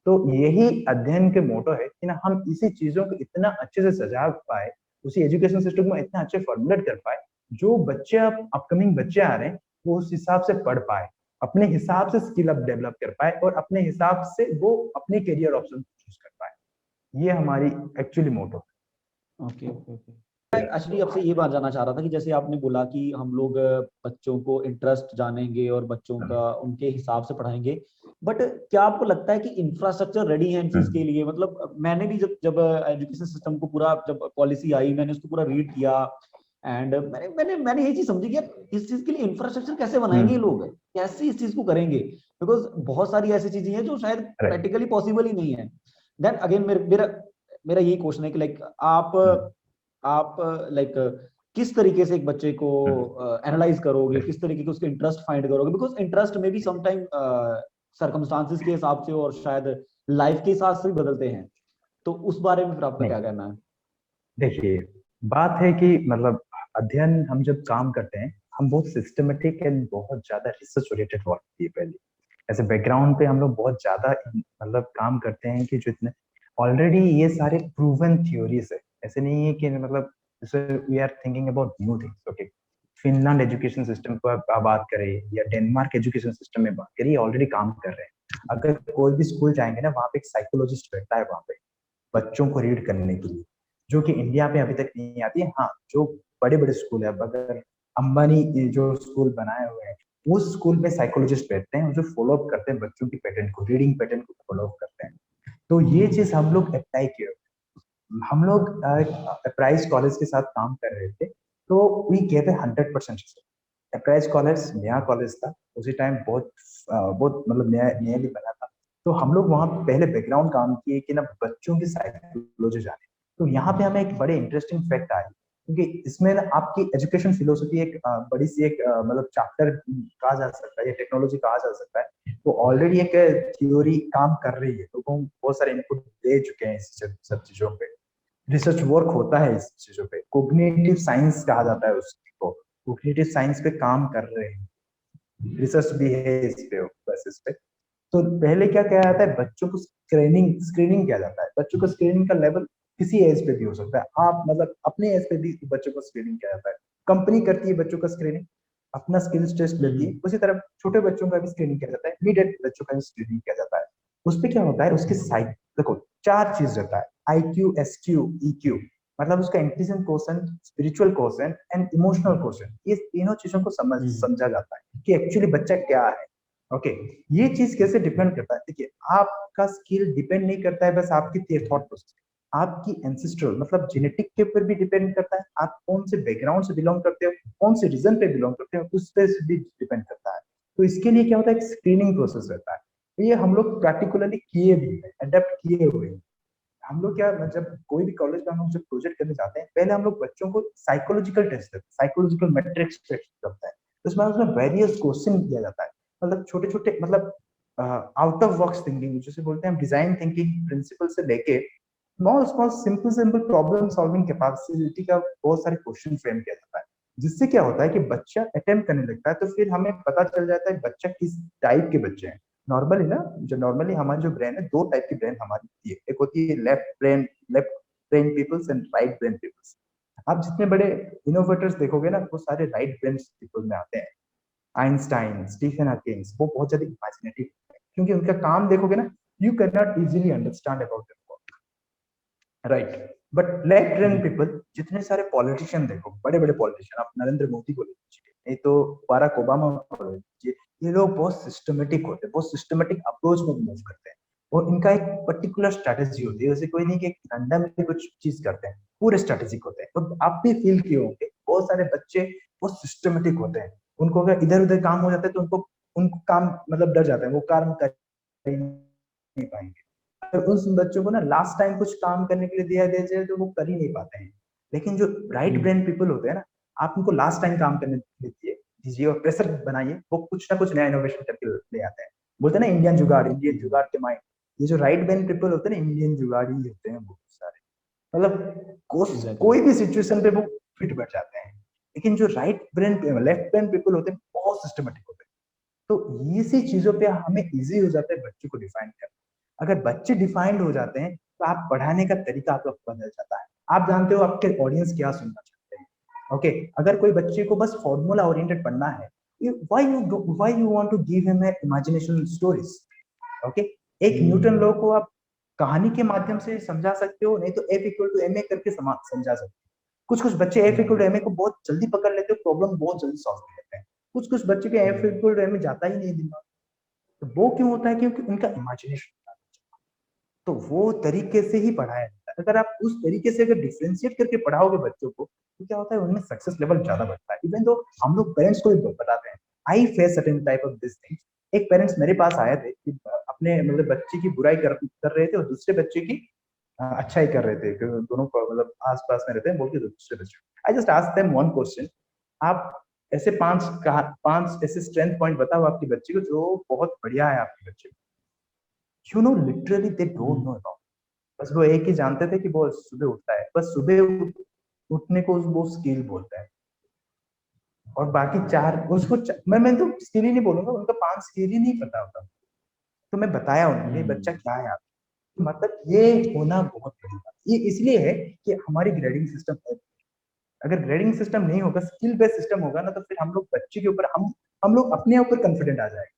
तो यही अध्ययन के मोटो है कि ना हम इसी चीजों को इतना अच्छे से सजा पाए, उसी एजुकेशन सिस्टम में इतना अच्छे फॉर्मुलेट कर पाए, जो बच्चे अब अपकमिंग बच्चे आ रहे हैं वो उस हिसाब से पढ़ पाए, अपने हिसाब से स्किल अप डेवलप कर पाए, और अपने हिसाब से वो अपने करियर ऑप्शन चूज कर पाए। ये हमारी एक्चुअली मोटो है। Okay okay okay. मैं एक्चुअली आपसे ये बात जानना चाह रहा था कि जैसे आपने बोला कि हम लोग बच्चों को इंटरेस्ट जानेंगे और बच्चों का उनके हिसाब से पढ़ाएंगे, बट क्या आपको लगता है कि इंफ्रास्ट्रक्चर रेडी है इन चीज के लिए? मतलब मैंने भी जब जब एजुकेशन सिस्टम को पूरा, जब पॉलिसी आई, मैंने उसको पूरा रीड किया, एंड मैंने मैंने मैंने ये चीज समझी कि यार इस चीज के लिए इंफ्रास्ट्रक्चर कैसे बनाएंगे ये लोग, कैसे इस चीज को करेंगे, बिकॉज बहुत सारी ऐसी चीजें हैं जो शायद राइट। प्रैक्टिकली पॉसिबल ही नहीं है। देन अगेन मेरा मेरा यही क्वेश्चन है कि लाइक आप लाइक किस तरीके से एक बच्चे को एनालाइज करोगे, किस तरीके के उसके इंटरेस्ट फाइंड करोगे, बिकॉज इंटरेस्ट में भी समटाइम सर्कमस्टांसिस के हिसाब से और शायद लाइफ के हिसाब से भी बदलते हैं। तो उस बारे में फिर आपका क्या नहीं, कहना है? देखिए, बात है कि मतलब अध्ययन हम जब काम करते हैं, हम बहुत सिस्टमेटिक एंड बहुत ज्यादा रिसर्च ओरिएंटेड वर्क की है पहले। ऐसे बैकग्राउंड पे हम लोग बहुत ज्यादा मतलब काम करते हैं कि जो इतने ऑलरेडी ये सारे प्रूवन थ्योरीज है। ऐसे नहीं है कि मतलब जैसे we are thinking about new things. Okay, Finland education system पर बात करें, या डेनमार्क एजुकेशन सिस्टम में बात करें, ऑलरेडी काम कर रहे हैं। अगर कोई भी स्कूल जाएंगे ना, वहाँ पे एक साइकोलॉजिस्ट बैठता है वहाँ पे बच्चों को रीड करने के लिए, जो कि इंडिया में अभी तक नहीं आती है। हाँ, जो बड़े बड़े स्कूल है, अब अगर अंबानी जो स्कूल बनाए हुए हैं, उस स्कूल में साइकोलॉजिस्ट बैठते हैं जो फॉलो अप करते हैं बच्चों की पैटर्न को, रीडिंग पैटर्न को फॉलो अप करते हैं। तो ये चीज हम लोग अप्लाई किए। हम लोग प्राइस कॉलेज के साथ काम कर रहे थे, तो we gave a 100%। Price college नया कॉलेज था उसी टाइम, बहुत मतलब नया नया भी बना था। तो हम लोग वहाँ पहले बैकग्राउंड काम किए कि ना बच्चों की साइकोलॉजी जाने। तो यहाँ पे हमें एक बड़े इंटरेस्टिंग फैक्ट आई, क्योंकि इसमें ना आपकी एजुकेशन फिलोसफी एक बड़ी सी एक मतलब चैप्टर कहा जा सकता है, या टेक्नोलॉजी कहा जा सकता है। वो ऑलरेडी एक थ्योरी काम कर रही है, लोगों को बहुत सारे इनपुट दे चुके हैं इस सब चीजों पे। रिसर्च वर्क होता है इस चीजों पे, कोग्निटिव साइंस कहा जाता है उसको। कोग्निटिव साइंस पे काम कर रहे हैं, रिसर्च भी है इस पे, बस इस पे। तो पहले क्या किया जाता है, बच्चों को स्क्रीनिंग स्क्रीनिंग किया जाता है। बच्चों को स्क्रीनिंग का लेवल किसी एज पे भी हो सकता है, आप मतलब अपने एज पे भी बच्चों को स्क्रीनिंग किया जाता है। कंपनी करती है बच्चों का स्क्रीनिंग, अपना स्किल्स टेस्ट लेती है। उसी तरह छोटे बच्चों का भी स्क्रीनिंग किया जाता है, मिड एज बच्चों का भी स्क्रीनिंग किया जाता है। उस पे क्या होता है, उसके साइड देखो 4 चीज रहता है, IQ, SQ, EQ। मतलब उसका intelligence quotient, spiritual quotient and emotional quotient. ये तीनों चीजों को समझा जाता है कि एक्चुअली बच्चा क्या है। ओके, ये चीज कैसे डिपेंड करता है, देखिए आपका स्किल डिपेंड नहीं करता है बस आपकी थॉट प्रोसेस, आपकी एंसेस्ट्रल मतलब जेनेटिक के ऊपर भी डिपेंड करता है। आप कौन से बैकग्राउंड से बिलोंग करते हो, कौन से रीजन पे बिलोंग करते हो, उस पे भी डिपेंड करता है। तो इसके लिए क्या होता है, एक स्क्रीनिंग प्रोसेस रहता है। ये हम लोग प्रैक्टिकली किए भी है, अडेप्ट किए हुए हैं। हम लोग क्या, जब कोई भी कॉलेज में हम लोग जब प्रोजेक्ट करने जाते हैं, पहले हम लोग बच्चों को साइकोलॉजिकल टेस्ट करते हैं, साइकोलॉजिकल मैट्रिक्स टेस्ट करता है। तो उसमें उसमें वेरियस क्वेश्चन दिया जाता है, मतलब छोटे छोटे मतलब आउट ऑफ बॉक्स थिंकिंग जिसे बोलते हैं हम, डिजाइन थिंकिंग प्रिंसिपल से लेके small small simple simple problem solving capacity का बहुत सारे क्वेश्चन फ्रेम किया जाता है। जिससे क्या होता है कि बच्चा अटेम्प्ट करने लगता है, तो फिर हमें पता चल जाता है बच्चा किस टाइप के बच्चे हैं। नॉर्मली ना, जो नॉर्मली हमारी जो ब्रेन है, 2 टाइप की ब्रेन हमारी होती है। एक होती है left brain, left brain peoples and right brain peoples. आप जितने बड़े इनोवेटर्स देखोगे ना, वो सारे राइट ब्रेन पीपल में आते हैं। आइंस्टाइन, स्टीफन हॉकिंस, वो बहुत ज्यादा इमेजिनेटिव है, क्योंकि उनका काम देखोगे ना, you can not easily understand about their work, right. But left brain people, जितने सारे पॉलिटिशियन देखो, बड़े बड़े पॉलिटिशियन, आप नरेंद्र मोदी को ले लीजिए, नहीं तो बाराक ओबामा को ले लीजिए, ये लोग बहुत सिस्टमेटिक होते हैं, बहुत सिस्टमेटिक अप्रोच में मूव करते हैं, और इनका एक पर्टिकुलर स्ट्रैटेजी होती है। वैसे कोई नहीं कि रैंडम कुछ चीज करते हैं, पूरे स्ट्रैटेजिक होते हैं। और आप भी फील किए होंगे, बहुत सारे बच्चे बहुत सिस्टमेटिक होते हैं, उनको अगर इधर उधर काम हो जाता है तो उनको उनको काम मतलब डर जाते हैं, वो काम कर ही नहीं पाएंगे। अगर उस बच्चों को ना लास्ट टाइम कुछ काम करने के लिए दिया जाए तो वो कर ही नहीं पाते हैं। लेकिन जो राइट ब्रेन पीपल होते हैं ना, आप उनको लास्ट टाइम काम करने दीजिए और प्रेशर बनाइए, वो कुछ ना कुछ नया इनोवेशन करके ले आते हैं। बोलते हैं ना इंडियन जुगाड़ के माइंड, ये जो राइट ब्रेन पीपल होते हैं ना, इंडियन जुगाड़ ही होते हैं वो सारे। मतलब कोई भी सिचुएशन पे वो फिट बैठ जाते हैं। लेकिन जो right brain left brain people होते हैं, बहुत सिस्टमेटिक होते हैं। तो इसी चीजों पे हमें इजी हो जाता है बच्चों को डिफाइन करना। अगर बच्चे डिफाइंड हो जाते हैं तो आप पढ़ाने का तरीका आपका बदल जाता है। आप जानते हो आपके ऑडियंस क्या सुनना चाहते हैं। ओके, अगर कोई बच्चे को बस फॉर्मूला ओरिएंटेड पढ़ना है, why you want to give him imagination stories. Okay, एक न्यूटन लॉ को आप कहानी के माध्यम से समझा सकते हो, नहीं तो F इक्वल टू ma करके समझा सकते हो। कुछ कुछ बच्चे F इक्वल टू ma को बहुत जल्दी पकड़ लेते हो, प्रॉब्लम बहुत जल्दी सॉल्व कर लेते हैं। कुछ कुछ बच्चे के F इक्वल टू ma जाता ही नहीं दिमाग। तो वो क्यों होता है? क्योंकि उनका इमेजिनेशन, तो वो तरीके से ही पढ़ाया जाता है। अगर आप उस तरीके से अगर डिफरेंशिएट करके पढ़ाओगे बच्चों को, तो क्या होता है, उनमें सक्सेस लेवल ज्यादा बढ़ता है। इवन तो हम लोग पेरेंट्स को भी बताते हैं, I face certain type of this things. एक पेरेंट्स मेरे पास आए थे कि अपने मतलब बच्चे की बुराई कर रहे थे और दूसरे बच्चे की अच्छाई कर रहे थे, दोनों मतलब आस पास में रहते हैं, बोल के दूसरे बच्चे। I just asked them one question, आप ऐसे पांच ऐसे स्ट्रेंथ पॉइंट बताओ आपके बच्चे को जो बहुत बढ़िया है आपके बच्चे को। You know, literally they don't know about. बस वो एक ही जानते थे कि वो सुबह उठता है, बस सुबह उठने को वो स्किल बोलता है, और बाकी चार उसको मैं तो स्किल ही नहीं बोलूंगा, उनका 5 स्किल ही नहीं पता होता। तो मैं बताया उन्हें ये बच्चा क्या है आप, मतलब ये होना बहुत बड़ी बात। ये इसलिए है कि हमारी ग्रेडिंग सिस्टम है। अगर ग्रेडिंग सिस्टम नहीं होगा, स्किल बेस्ड सिस्टम होगा ना, तो फिर हम लोग बच्चे के ऊपर हम लोग अपने ऊपर कॉन्फिडेंट आ जाएगा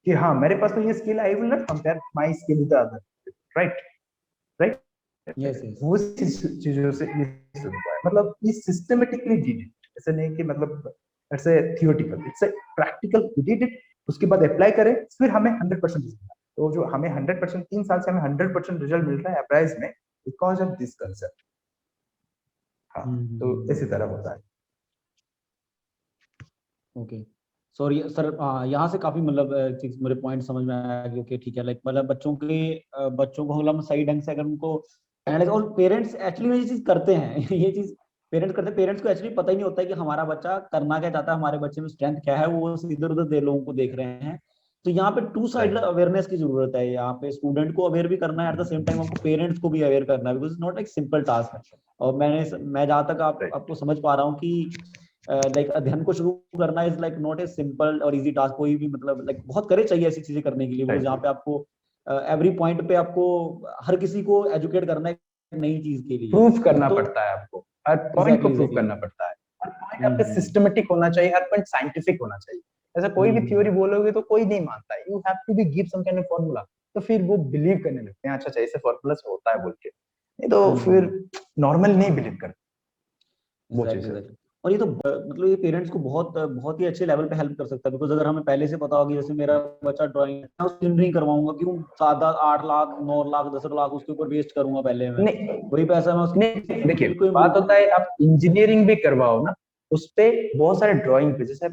कि हाँ मेरे पास तो ये skill, I will not compare my skill with other, right right. Yes yes वो चीजों से ये शुरू हुआ है, मतलब ये सिस्टमेटिकली डिड इट, ऐसे नहीं कि मतलब it's a theoretical, it's a practical, we did it. उसके बाद अप्लाई करें, फिर हमें 100% रिजल्ट। तो जो हमें 100% 3 साल से हमें 100% रिजल्ट मिल रहा है अप्राइज में, बिकॉज ऑफ दिस कंसेप्ट। हाँ, तो इसी तरह होता है। ओके सॉरी सर, यहाँ से काफी मतलब चीज मेरे पॉइंट समझ में आया कि ओके ठीक है, लाइक मतलब बच्चों को मतलब सही ढंग से अगर उनको एनालाइज, और पेरेंट्स एक्चुअली में ये चीज करते हैं ये चीज पेरेंट्स करते हैं। पेरेंट्स को एक्चुअली पता ही नहीं होता है कि हमारा बच्चा करना क्या चाहता है, हमारे बच्चे में स्ट्रेंथ क्या है, वो इधर उधर दे लोगों को देख रहे हैं। तो यहाँ पे टू साइड अवेयरनेस की जरूरत है। यहाँ पे स्टूडेंट को अवेयर भी करना है, एट द सेम टाइम आपको पेरेंट्स को भी अवेयर करना है, because it's not like simple task. और मैं जहाँ तक आपको समझ पा रहा हूँ कि लाइक अध्ययन को शुरू करना is like not a simple और इजी टास्क। कोई भी मतलब लाइक बहुत करे चाहिए ऐसी चीजें करने के लिए, वो जहाँ पे आपको एवरी पॉइंट पे आपको हर किसी को एजुकेट करना है नई चीज के लिए। प्रूफ करना तो पड़ता है आपको, हर पॉइंट को प्रूफ करना पड़ता है, हर पॉइंट आपका सिस्टमेटिक होना चाहिए, हर पॉइंट साइंटिफिक होना चाहिए। ऐसा कोई भी थ्योरी बोलोगे तो कोई नहीं मानता है, you have to be give some kind of formula, तो फिर वो बिलीव करने लगते हैं, अच्छा अच्छा ऐसे फार्मूला से होता है बोल के, नहीं तो फिर नॉर्मल नहीं बिलीव करते वो चीज है। और ये तो मतलब ये पेरेंट्स को बहुत बहुत ही अच्छे लेवल पे हेल्प कर सकता है, बिकॉज अगर हमें पहले से पता होगी जैसे मेरा बच्चा ड्राइंग नहीं करवाऊंगा, क्यों 7-8 लाख 9 लाख 10 लाख उसके ऊपर वेस्ट करूंगा पहले मैं, वही पैसा मैं नहीं देखिए, बात होता है आप इंजीनियरिंग भी करवाओ ना, उस पे बहुत सारे ड्राइंग पे जैसे आप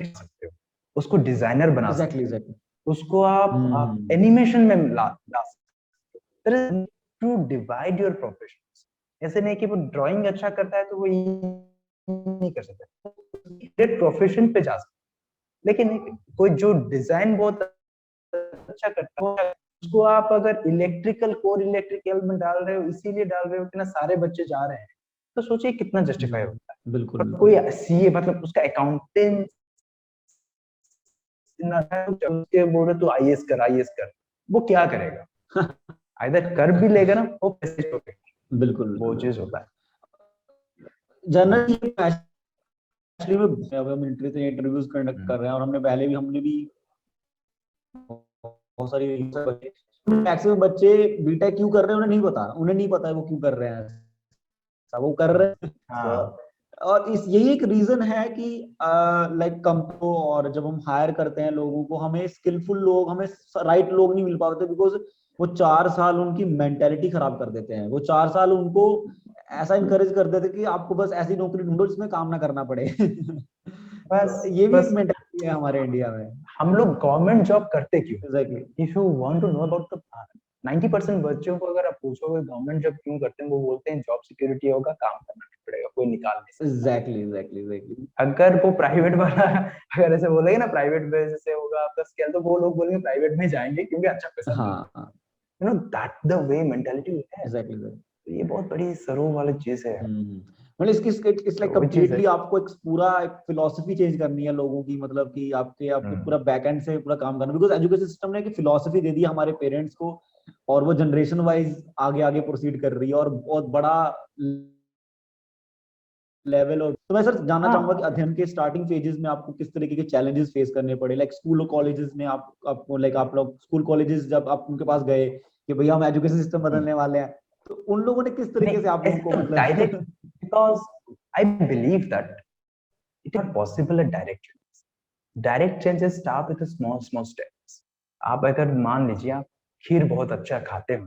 सकते हो, उसको डिजाइनर बना सकते हो, उसको आप एनिमेशन में ला सकते हो, टू डिवाइड योर प्रोफेशन। ऐसे नहीं कि वो ड्राइंग अच्छा करता है तो वो नहीं कर सकता, प्रोफेशन पे जा सकते। लेकिन कोई जो डिजाइन बहुत अच्छा करता है, उसको आप अगर इलेक्ट्रिकल कोर इलेक्ट्रिकल में डाल रहे हो, इसीलिए डाल रहे हो कि ना सारे बच्चे जा रहे हैं, तो सोचिए कितना जस्टिफाई होता है। बिल्कुल कोई सीए मतलब उसका अकाउंटेंट उसके बोल रहे तो आईएएस कर, वो क्या करेगा? आइदर कर भी लेगा ना वो पैसे बिल्कुल वो बिल्कुल चीज होता है। जनरली एक्चुअली में अब हम मिलिट्री से इंटरव्यूज कंडक्ट कर रहे हैं और हमने भी बहुत सारी मैक्सिमम बच्चे बीटेक क्यों कर रहे हैं उन्हें नहीं पता है वो क्यों कर रहे हैं, सब वो कर रहे हैं। हाँ और इस यही एक रीजन है कि लाइक कंपनी और जब हम हायर करते हैं लोगों को, हमें स्किलफुल लोग, हमें राइट लोग नहीं मिल पाते, बिकॉज वो 4 साल उनकी मेंटेलिटी खराब कर देते हैं। वो 4 साल उनको ऐसा इनकरेज कर देते कि आपको बस ऐसी नौकरी ढूंढो जिसमें काम ना करना पड़े। बस तो ये भी एक बस मेंटेलिटी है हमारे इंडिया में। हम लोग गवर्नमेंट जॉब करते क्यों? Exactly. If you want to know about the 90% बच्चों को अगर आप पूछोगे गवर्नमेंट जॉब क्यों करते हैं, वो बोलते हैं जॉब सिक्योरिटी होगा, काम करना नहीं पड़ेगा, कोई निकाल नहीं सकता। एग्जैक्टली। अगर वो प्राइवेट वाला अगर ऐसे बोलेंगे ना प्राइवेट बेस से होगा आपका स्केल, तो वो लोग बोलेंगे प्राइवेट में जाएंगे क्योंकि अच्छा पैसा मिलता हाँ हाँ है। दैट द वे मेंटालिटी है। एग्जैक्टली। तो ये बहुत बड़ी सरों वाली चीज है। मतलब इसकी इट्स लाइक तो वही चीज है। कंप्लीटली आपको एक पूरा एक फिलोसफी चेंज करनी है लोगों की, मतलब कि आपके आपके हम्म। पूरा बैकएंड से पूरा काम करना, बिकॉज एजुकेशन सिस्टम ने एक फिलोसफी दे दी हमारे पेरेंट्स को और वो जनरेशन वाइज आगे आगे प्रोसीड कर रही है और बहुत बड़ा लेवल। और तो मैं सर जानना चाहूंगा कि हाँ अध्ययन के स्टार्टिंग फेजेस में आपको किस तरीके के चैलेंजेस फेस करने पड़े, लाइक स्कूल और कॉलेजेस में आपको लाइक आप लोग स्कूल कॉलेजेस जब आप उनके पास गए कि भैया हम एजुकेशन सिस्टम बदलने वाले हैं, तो उन लोगों ने किस तरीके से आप नहीं लोगों को ऐसे डायरेक्ट, मतलब because I believe that it is possible a direct changes start with small small steps. आप अगर मान लीजिए आप खीर बहुत अच्छा खाते हो,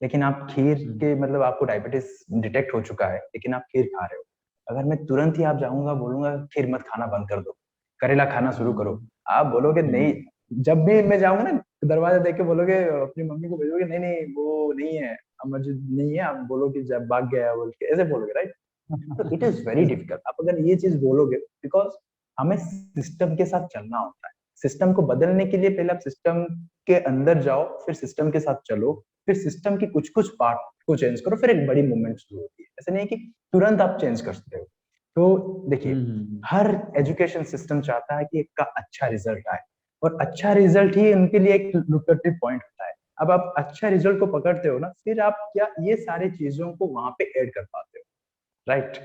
लेकिन आप खीर के मतलब आपको डायबिटीज डिटेक्ट हो चुका है, लेकिन आप खीर खा रहे हो। अगर मैं तुरंत ही आप जाऊंगा बोलूंगा खीर मत खाना बंद कर दो, करेला खाना शुरू करो, आप बोलोगे नहीं। जब भी मैं जाऊंगा ना, दरवाजा देख के बोलोगे, अपनी मम्मी को भेजोगे नहीं नहीं वो नहीं है, अमरजीत नहीं है, आप बोलोगे जब भाग गया बोल के ऐसे बोलोगे, राइट? तो इट इज वेरी डिफिकल्ट आप अगर ये चीज बोलोगे, बिकॉज हमें सिस्टम के साथ चलना होता है। सिस्टम को बदलने के लिए पहले आप सिस्टम के अंदर जाओ, फिर सिस्टम के साथ चलो, फिर सिस्टम की कुछ कुछ पार्ट को चेंज करो, फिर एक बड़ी मूवमेंट शुरू होती है। ऐसे नहीं कि तुरंत आप चेंज कर सकते हो। तो देखिए, हर एजुकेशन सिस्टम चाहता है कि एक का अच्छा रिजल्ट आए, और अच्छा रिजल्ट ही उनके लिए एक लुक्रेटिव पॉइंट होता है। अब आप अच्छा रिजल्ट को पकड़ते हो ना, फिर आप क्या ये सारी चीजों को वहां पे ऐड कर पाते हो, राइट?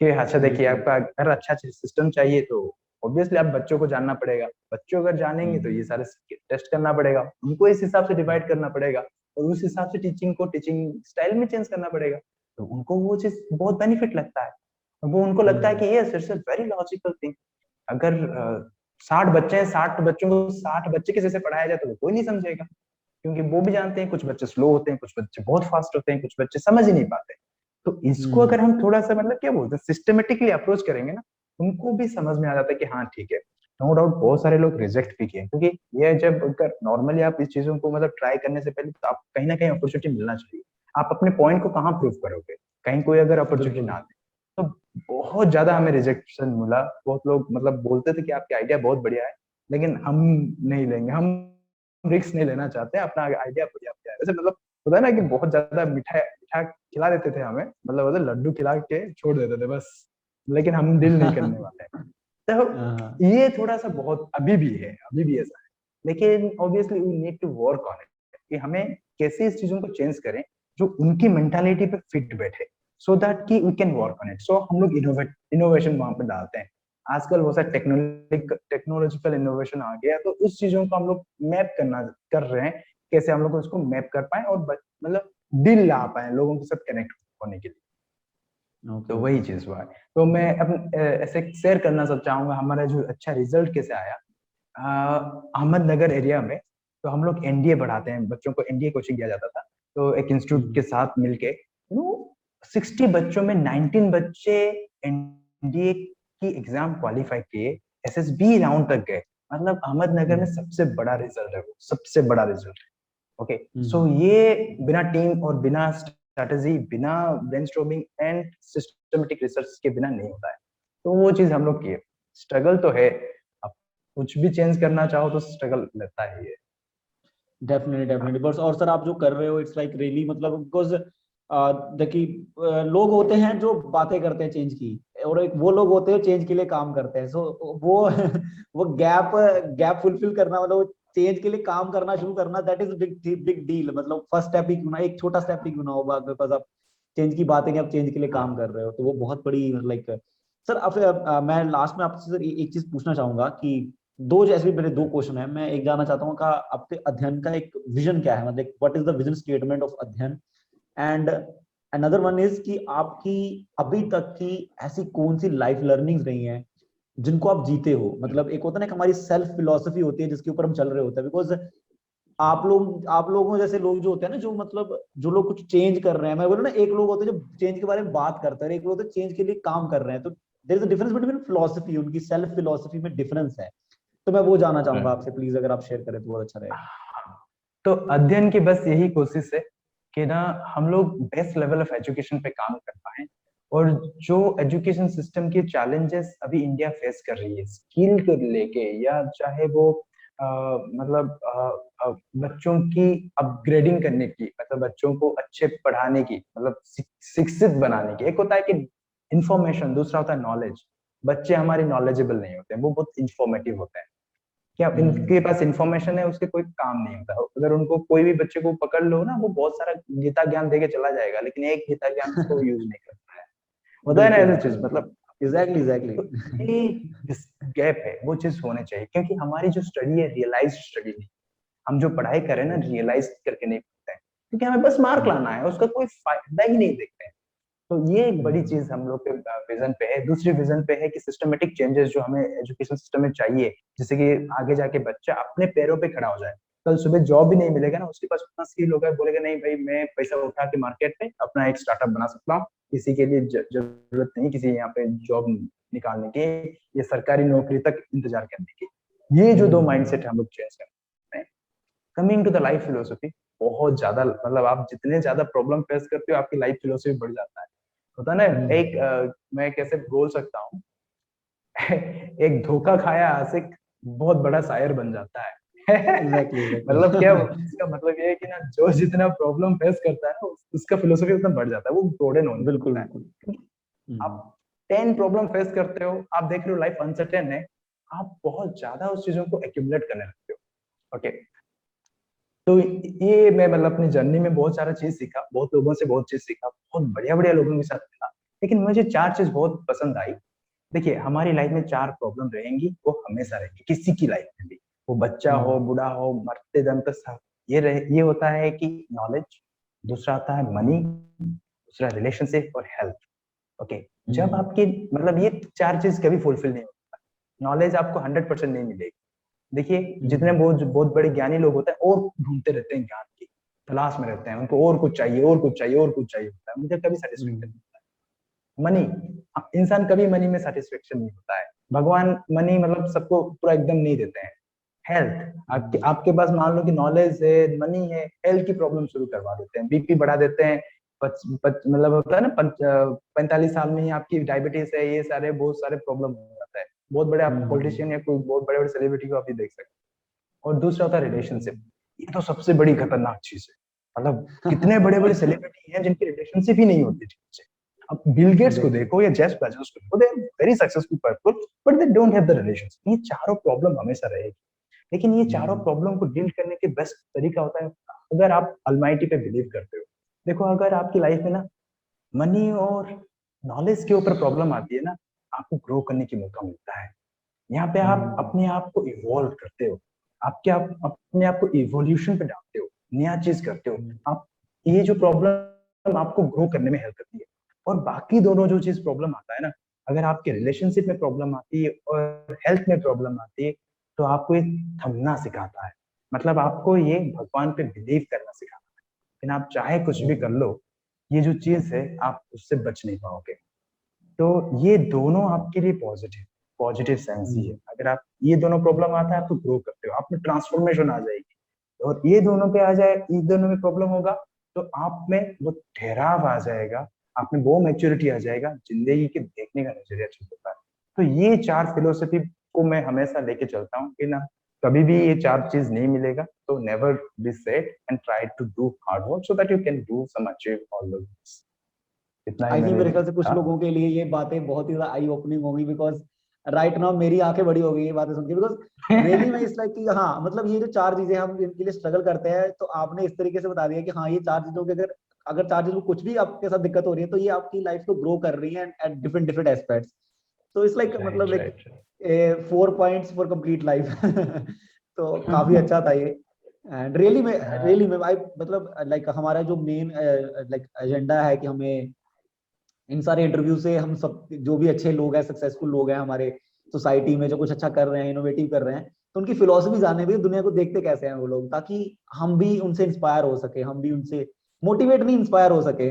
कि अच्छा देखिए, बिल्कुल। आपका अगर अच्छा सिस्टम चाहिए तो ऑब्वियसली आप बच्चों को जानना पड़ेगा, बच्चों अगर जानेंगे तो ये सारे टेस्ट करना पड़ेगा, उनको इस हिसाब से डिवाइड करना पड़ेगा, और उस हिसाब से टीचिंग को टीचिंग स्टाइल में चेंज करना पड़ेगा। तो उनको वो चीज बहुत बेनिफिट लगता है, वो उनको लगता है कि ये it's a very logical thing. अगर 60 बच्चे हैं, 60 बच्चों को 60 बच्चे के जैसे पढ़ाया जाए तो वो कोई नहीं समझेगा, क्योंकि वो भी जानते हैं कुछ बच्चे स्लो होते हैं, कुछ बच्चे बहुत फास्ट होते हैं, कुछ बच्चे समझ ही नहीं पाते। तो इसको अगर हम थोड़ा सा मतलब क्या बोलते हैं सिस्टमेटिकली अप्रोच करेंगे ना, उनको भी समझ में आ जाता है कि हाँ ठीक है। नो डाउट बहुत सारे लोग रिजेक्ट भी किए, क्योंकि ये जब अगर नॉर्मली आप इस चीजों को मतलब ट्राई करने से पहले तो आप कहीं ना कहीं अपॉर्चुनिटी मिलना चाहिए। आप अपने पॉइंट को कहाँ प्रूव करोगे, कहीं कोई अगर अपॉर्चुनिटी बिल्कुल। ना दे तो। बहुत ज्यादा हमें रिजेक्शन मिला, बहुत लोग मतलब बोलते थे कि आपके आइडिया बहुत बढ़िया है, लेकिन हम नहीं लेंगे, हम रिस्क नहीं लेना चाहते, अपना आइडिया बढ़िया बढ़िया है। वैसे मतलब होता है ना कि बहुत ज्यादा मिठाई मिठा खिला देते थे हमें, मतलब मतलब लड्डू खिला के छोड़ देते थे बस, लेकिन हम डील नहीं करने वाले हैं। तो ये थोड़ा सा बहुत अभी भी है, अभी भी ऐसा है, लेकिन obviously we need to work on it कि हमें कैसे इस चीजों को चेंज करें जो उनकी मेंटालिटी पे फिट बैठे, सो दैट कि we can work on it. So हम लोग इनोवेशन वहां पे डालते हैं। आजकल बहुत सारे टेक्नोलॉजिकल इनोवेशन आ गया, तो उस चीजों को हम लोग मैप कर रहे हैं, कैसे हम लोग उसको मैप कर पाए और मतलब दिल ला पाए लोगों के साथ कनेक्ट होने के लिए। तो वही चीज हुआ है। तो मैं अपन ऐसे शेयर करना सब चाहूंगा हमारा जो अच्छा रिजल्ट कैसे आया। अहमदनगर एरिया में तो हम लोग एनडीए पढ़ाते हैं, बच्चों को एनडीए कोचिंग दिया जाता था। तो एक इंस्टीट्यूट के साथ मिलके 60 बच्चों में 19 बच्चे एनडीए की एग्जाम क्वालिफाई किए, एसएसबी राउंड तक गए। मतलब अहमदनगर में सबसे बड़ा रिजल्ट है वो, सबसे बड़ा रिजल्ट। ओके, सो ये बिना टीम और बिना स्ट्रेटेजी, बिना ब्रेनस्टॉर्मिंग एंड सिस्टमेटिक रिसर्च के बिना नहीं होता है। तो वो चीज हम लोग किए। स्ट्रगल तो है, अब कुछ भी चेंज करना चाहो तो स्ट्रगल लगता है ये। डेफिनेटली बस। और सर आप जो कर रहे हो इट्स लाइक रियली मतलब बिकॉज देखिए लोग होते हैं जो बातें करते हैं चेंज की, और एक वो लोग होते हैं चेंज के लिए काम करते हैं। सो वो वो गैप फुलफिल करना, मतलब वो चेंज के लिए काम करना शुरू करना, that is big big deal. मतलब फर्स्ट स्टेप ही क्यों ना, एक छोटा स्टेप ही क्यों ना हो, बिकॉज आप चेंज की बात है कि आप चेंज के लिए काम कर रहे हो, तो वो बहुत बड़ी लाइक। सर अब मैं लास्ट में आपसे सर एक चीज पूछना चाहूंगा कि दो, जैसे मेरे दो क्वेश्चन है, मैं एक जानना चाहता हूँ कि आपके अध्ययन का एक विजन क्या है, मतलब what is the vision statement of अध्ययन, एंड अनदर वन इज कि आपकी अभी तक की ऐसी कौन सी लाइफ लर्निंग्स रही हैं जिनको आप जीते हो, मतलब एक होता है ना कि हमारी सेल्फ फिलोसफी होती है जिसके ऊपर हम चल रहे होते हैं, बिकॉज आप लोगों जैसे लोग जो होते हैं ना, जो मतलब जो लोग कुछ चेंज कर रहे हैं, मैं बोलूँ ना, एक लोग होते हैं जो चेंज के बारे में बात करते हैं, एक लोग होते हैं चेंज के लिए काम कर रहे हैं, तो there is a difference between philosophy, उनकी सेल्फ फिलोसफी में डिफरेंस है। तो मैं वो जानना चाहूंगा आपसे, प्लीज अगर आप शेयर करें तो बहुत अच्छा रहेगा। तो अध्ययन की बस यही कोशिश है कि ना हम लोग बेस्ट लेवल ऑफ एजुकेशन पे काम कर पाए, और जो एजुकेशन सिस्टम के चैलेंजेस अभी इंडिया फेस कर रही है स्किल को लेके, या चाहे वो मतलब बच्चों की अपग्रेडिंग करने की, मतलब बच्चों को अच्छे पढ़ाने की, मतलब शिक्षित बनाने की। एक होता है कि इंफॉर्मेशन, दूसरा होता है नॉलेज। बच्चे हमारे नॉलेजेबल नहीं होते हैं, वो बहुत इंफॉर्मेटिव होते हैं। क्या इनके पास इंफॉर्मेशन है, उसके कोई काम नहीं होता। अगर उनको कोई भी बच्चे को पकड़ लो ना, वो बहुत सारा गीता ज्ञान देके चला जाएगा, लेकिन एक गीता ज्ञान को यूज नहीं करता है। होता है ना बिल्कुल ऐसा चीज, मतलब एग्जैक्टली एग्जैक्टली। तो ये गैप है, वो चीज होने चाहिए, क्योंकि हमारी जो स्टडी है रियलाइज स्टडी नहीं। हम जो पढ़ाई कर रहे हैं ना, रियलाइज करके नहीं पढ़ते हैं, क्योंकि हमें बस मार्क लाना है, उसका कोई फायदा ही नहीं देखते हैं। तो ये एक बड़ी चीज हम लोग के विजन पे है। दूसरी विजन पे है कि सिस्टमेटिक चेंजेस जो हमें एजुकेशन सिस्टम में चाहिए, जिससे कि आगे जाके बच्चा अपने पैरों पे खड़ा हो जाए। कल सुबह जॉब भी नहीं मिलेगा ना, उसके पास उतना स्किल होगा, बोलेगा नहीं भाई मैं पैसा उठा के मार्केट में अपना एक स्टार्टअप बना सकता हूँ, किसी के लिए जरूरत नहीं किसी यहाँ पे जॉब निकालने की या सरकारी नौकरी तक इंतजार करने की। ये जो दो माइंडसेट हम लोग चेंज करते हैं। Coming to the life philosophy, बहुत ज्यादा, मतलब आप जितने ज्यादा प्रॉब्लम फेस करते हो, आपकी लाइफ फिलोसफी बढ़ जाता है। होता है ना एक मैं कैसे बोल सकता हूँ एक धोखा खाया आशिक बहुत बड़ा शायर बन जाता है। Exactly exactly. मतलब क्या, इसका मतलब ये है कि ना जो जितना प्रॉब्लम फेस करता है ना, उसका फिलोसफी उतना बढ़ जाता है, वो ब्रोडन होने बिल्कुल लगता है। बिल्कुल। क्योंकि आप 10 प्रॉब्लम फेस करते हो, आप देख रहे हो लाइफ अनसर्टेन है, आप बहुत ज्यादा उस चीजों को एक्यूमुलेट करने लगते हो। ओके, तो ये मैं मतलब अपनी जर्नी में बहुत सारा चीज सीखा, बहुत लोगों से बहुत चीज सीखा, बहुत बढ़िया बढ़िया लोगों के साथ मिला, लेकिन मुझे चार चीज बहुत पसंद आई। देखिए हमारी लाइफ में चार प्रॉब्लम रहेंगी, वो हमेशा रहेगी, किसी की लाइफ में भी, वो बच्चा हो बूढ़ा हो मरते दम तक सब। ये होता है कि नॉलेज, दूसरा आता है मनी, दूसरा रिलेशनशिप और हेल्थ। ओके, जब आपके मतलब ये चार चीज कभी फुलफिल नहीं होता, नॉलेज आपको 100% नहीं मिलेगी। देखिए जितने बहुत बहुत बड़े ज्ञानी लोग होते हैं और ढूंढते रहते हैं, ज्ञान की तलाश में रहते हैं, उनको और कुछ चाहिए और कुछ चाहिए और कुछ चाहिए होता है, मुझे कभी सेटिस्फेक्शन नहीं होता है। मनी, इंसान कभी मनी में सेटिस्फेक्शन नहीं होता है। भगवान मनी मतलब सबको पूरा एकदम नहीं देते हैं। हेल्थ, आपके आपके पास मान लो कि नॉलेज है, मनी है, हेल्थ की प्रॉब्लम शुरू करवा देते हैं, बीपी बढ़ा देते हैं। मतलब होता है ना 45 साल में ही आपकी डायबिटीज है, ये सारे बहुत सारे प्रॉब्लम हो जाता है। बहुत बड़े आप पॉलिटिशियन या कोई बहुत बड़े बड़े सेलिब्रिटी को आप ये देख सकते हैं। और दूसरा होता है रिलेशनशिप, ये तो सबसे बड़ी खतरनाक चीज है। मतलब कितने बड़े बड़े सेलिब्रिटी हैं जिनकी रिलेशनशिप ही नहीं होती ठीक से। अब बिल गेट्स को देखो या जेफ बेजोस को देखो, they are very successful people, but they don't have the relationship. ये चारों प्रॉब्लम हमेशा रहेगी, लेकिन ये चारों प्रॉब्लम को डील करने के बेस्ट तरीका होता है अगर आप अलमाइटी पे बिलीव करते हो। देखो अगर आपकी लाइफ में ना मनी और नॉलेज के ऊपर प्रॉब्लम आती है ना, आपको ग्रो करने की मौका मिलता है। यहाँ पे आप अपने आप को इवॉल्व करते हो, आप अपने आप को इवोल्यूशन पे डालते हो, नया चीज करते हो आप। ये जो प्रॉब्लम आपको ग्रो करने में हेल्प करती है। और बाकी दोनों जो चीज प्रॉब्लम आता है ना, अगर आपके रिलेशनशिप में प्रॉब्लम आती है और हेल्थ में प्रॉब्लम आती है, तो आपको ये थमना सिखाता है। मतलब आपको ये भगवान पे बिलीव करना सिखाता है। लेकिन आप चाहे कुछ भी कर लो, ये जो चीज है आप उससे बच नहीं पाओगे। तो ये दोनों आपके लिए पॉजिटिव पॉजिटिव सेंस ही है। अगर आप ये दोनों प्रॉब्लम आता है, आप तो ग्रो करते हो, आप में ट्रांसफॉर्मेशन आ जाएगी। और ये दोनों पे आ जाए, इन दोनों में प्रॉब्लम होगा, तो आप में वो ठहराव आ जाएगा, आप में वो मैच्योरिटी आ जाएगा, जिंदगी के देखने का नजरिया चेंज होता है। तो ये चार फिलोसफी को मैं हमेशा लेके चलता हूँ कि ना, कभी भी ये चार चीज नहीं मिलेगा, तो never be set and try to do hard work so that you can do some achieve all the things. इतना ही आई थिंक मेरे मेरे ख्याल से कुछ था। लोगों के लिए ये बातें बहुत ही ज्यादा आई ओपनिंग होंगी, बिकॉज राइट नाउ मेरी आंखें बड़ी हो गई ये बातें सुन के, बिकॉज रियली में इस लाइक कि हाँ मतलब ये जो 4 चीजें हम इनके लिए स्ट्रगल करते हैं, तो आपने इस तरीके से बता दिया कि हाँ ये 4 चीजों के अगर अगर 4 चीजों में कुछ भी आपके साथ दिक्कत हो रही है तो ये आपकी लाइफ को ग्रो कर रही है एट डिफरेंट डिफरेंट एस्पेक्ट्स। तो इट्स लाइक मतलब राइट एक right 4 points for complete life. तो काफी अच्छा था ये। एंड रियली में आई मतलब लाइक हमारा जो मेन लाइक एजेंडा है कि हमें इन सारे इंटरव्यू से हम सब जो भी अच्छे लोग हैं, सक्सेसफुल लोग हैं हमारे सोसाइटी में, जो कुछ अच्छा कर रहे हैं, इनोवेटिव कर रहे हैं, तो उनकी फिलोसफी जानने भी, दुनिया को देखते कैसे हैं वो लोग, ताकि हम भी उनसे इंस्पायर हो सके, हम भी उनसे मोटिवेट नहीं इंस्पायर हो सके।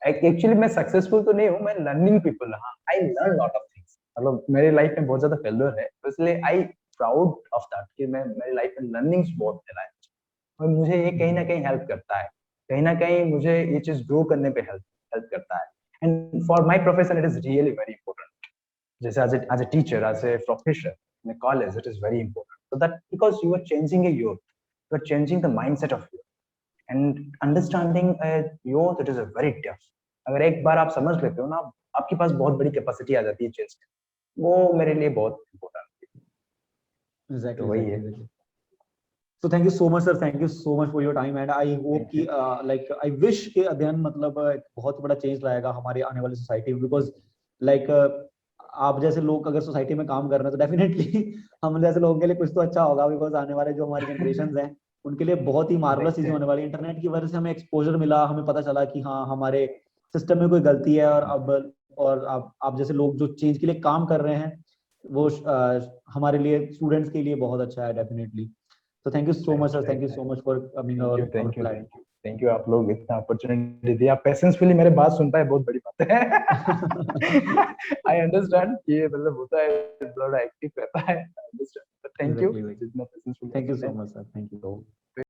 एक्चुअली मैं सक्सेसफुल तो नहीं हूँ, मैं लर्निंग पीपल, हाँ I learn lot of things, मतलब मेरी लाइफ में बहुत ज्यादा फेलियर है, तो इसलिए आई प्राउड ऑफ दैट कि मैं मेरी लाइफ में लर्निंग्स बहुत मिला है, और मुझे ये कहीं ना कहीं हेल्प करता है, कहीं ना कहीं मुझे ये चीज ग्रो करने पे हेल्प हेल्प करता है। And for my profession it is really very important, जैसे as a teacher, as a professor in a college, it is very important, so that because you are changing a youth, you are changing the mindset of youth, and understanding a youth, it is a very tough, अगर एक बार आप समझ लेते हो ना, आपके पास बहुत बड़ी कैपेसिटी आ जाती है चेंज, वो मेरे लिए बहुत इम्पोर्टेंट है। तो एग्जैक्टली वही है। Exactly. So thank you so much sir, thank you so much for your time and I hope thank कि यू। like I wish कि अध्ययन मतलब एक बहुत बड़ा चेंज लाएगा हमारे आने वाली सोसाइटी में, बिकॉज लाइक आप जैसे लोग अगर सोसाइटी में काम कर रहे हैं तो डेफिनेटली हम जैसे लोगों के लिए कुछ तो अच्छा होगा, बिकॉज आने वाले जो हमारी जनरेशन हैं उनके लिए बहुत ही मार्वलस देखते चीजें हैं। होने वाली। इंटरनेट की वजह से हमें एक्सपोजर मिला, हमें पता चला कि हाँ हमारे सिस्टम में कोई गलती है, और अब और आप जैसे लोग जो चेंज के लिए काम कर रहे हैं वो हमारे लिए स्टूडेंट्स के लिए बहुत अच्छा है definitely. So thank you so much, right sir. Thank right you so right. Much for coming thank you our thank you platform. Thank you thank you, आप लोग इतना अपॉर्चुनिटी दिया, पेशेंसफुली मेरे बात सुन पाए, बहुत बड़ी बात है। आई अंडरस्टैंड कि ये मतलब होता है, थोड़ा एक्टिव रहता है, I understand, thank you Exactly. Like, जितना पेशेंसफुली आप thank you सुने। so much, sir. Thank you. तो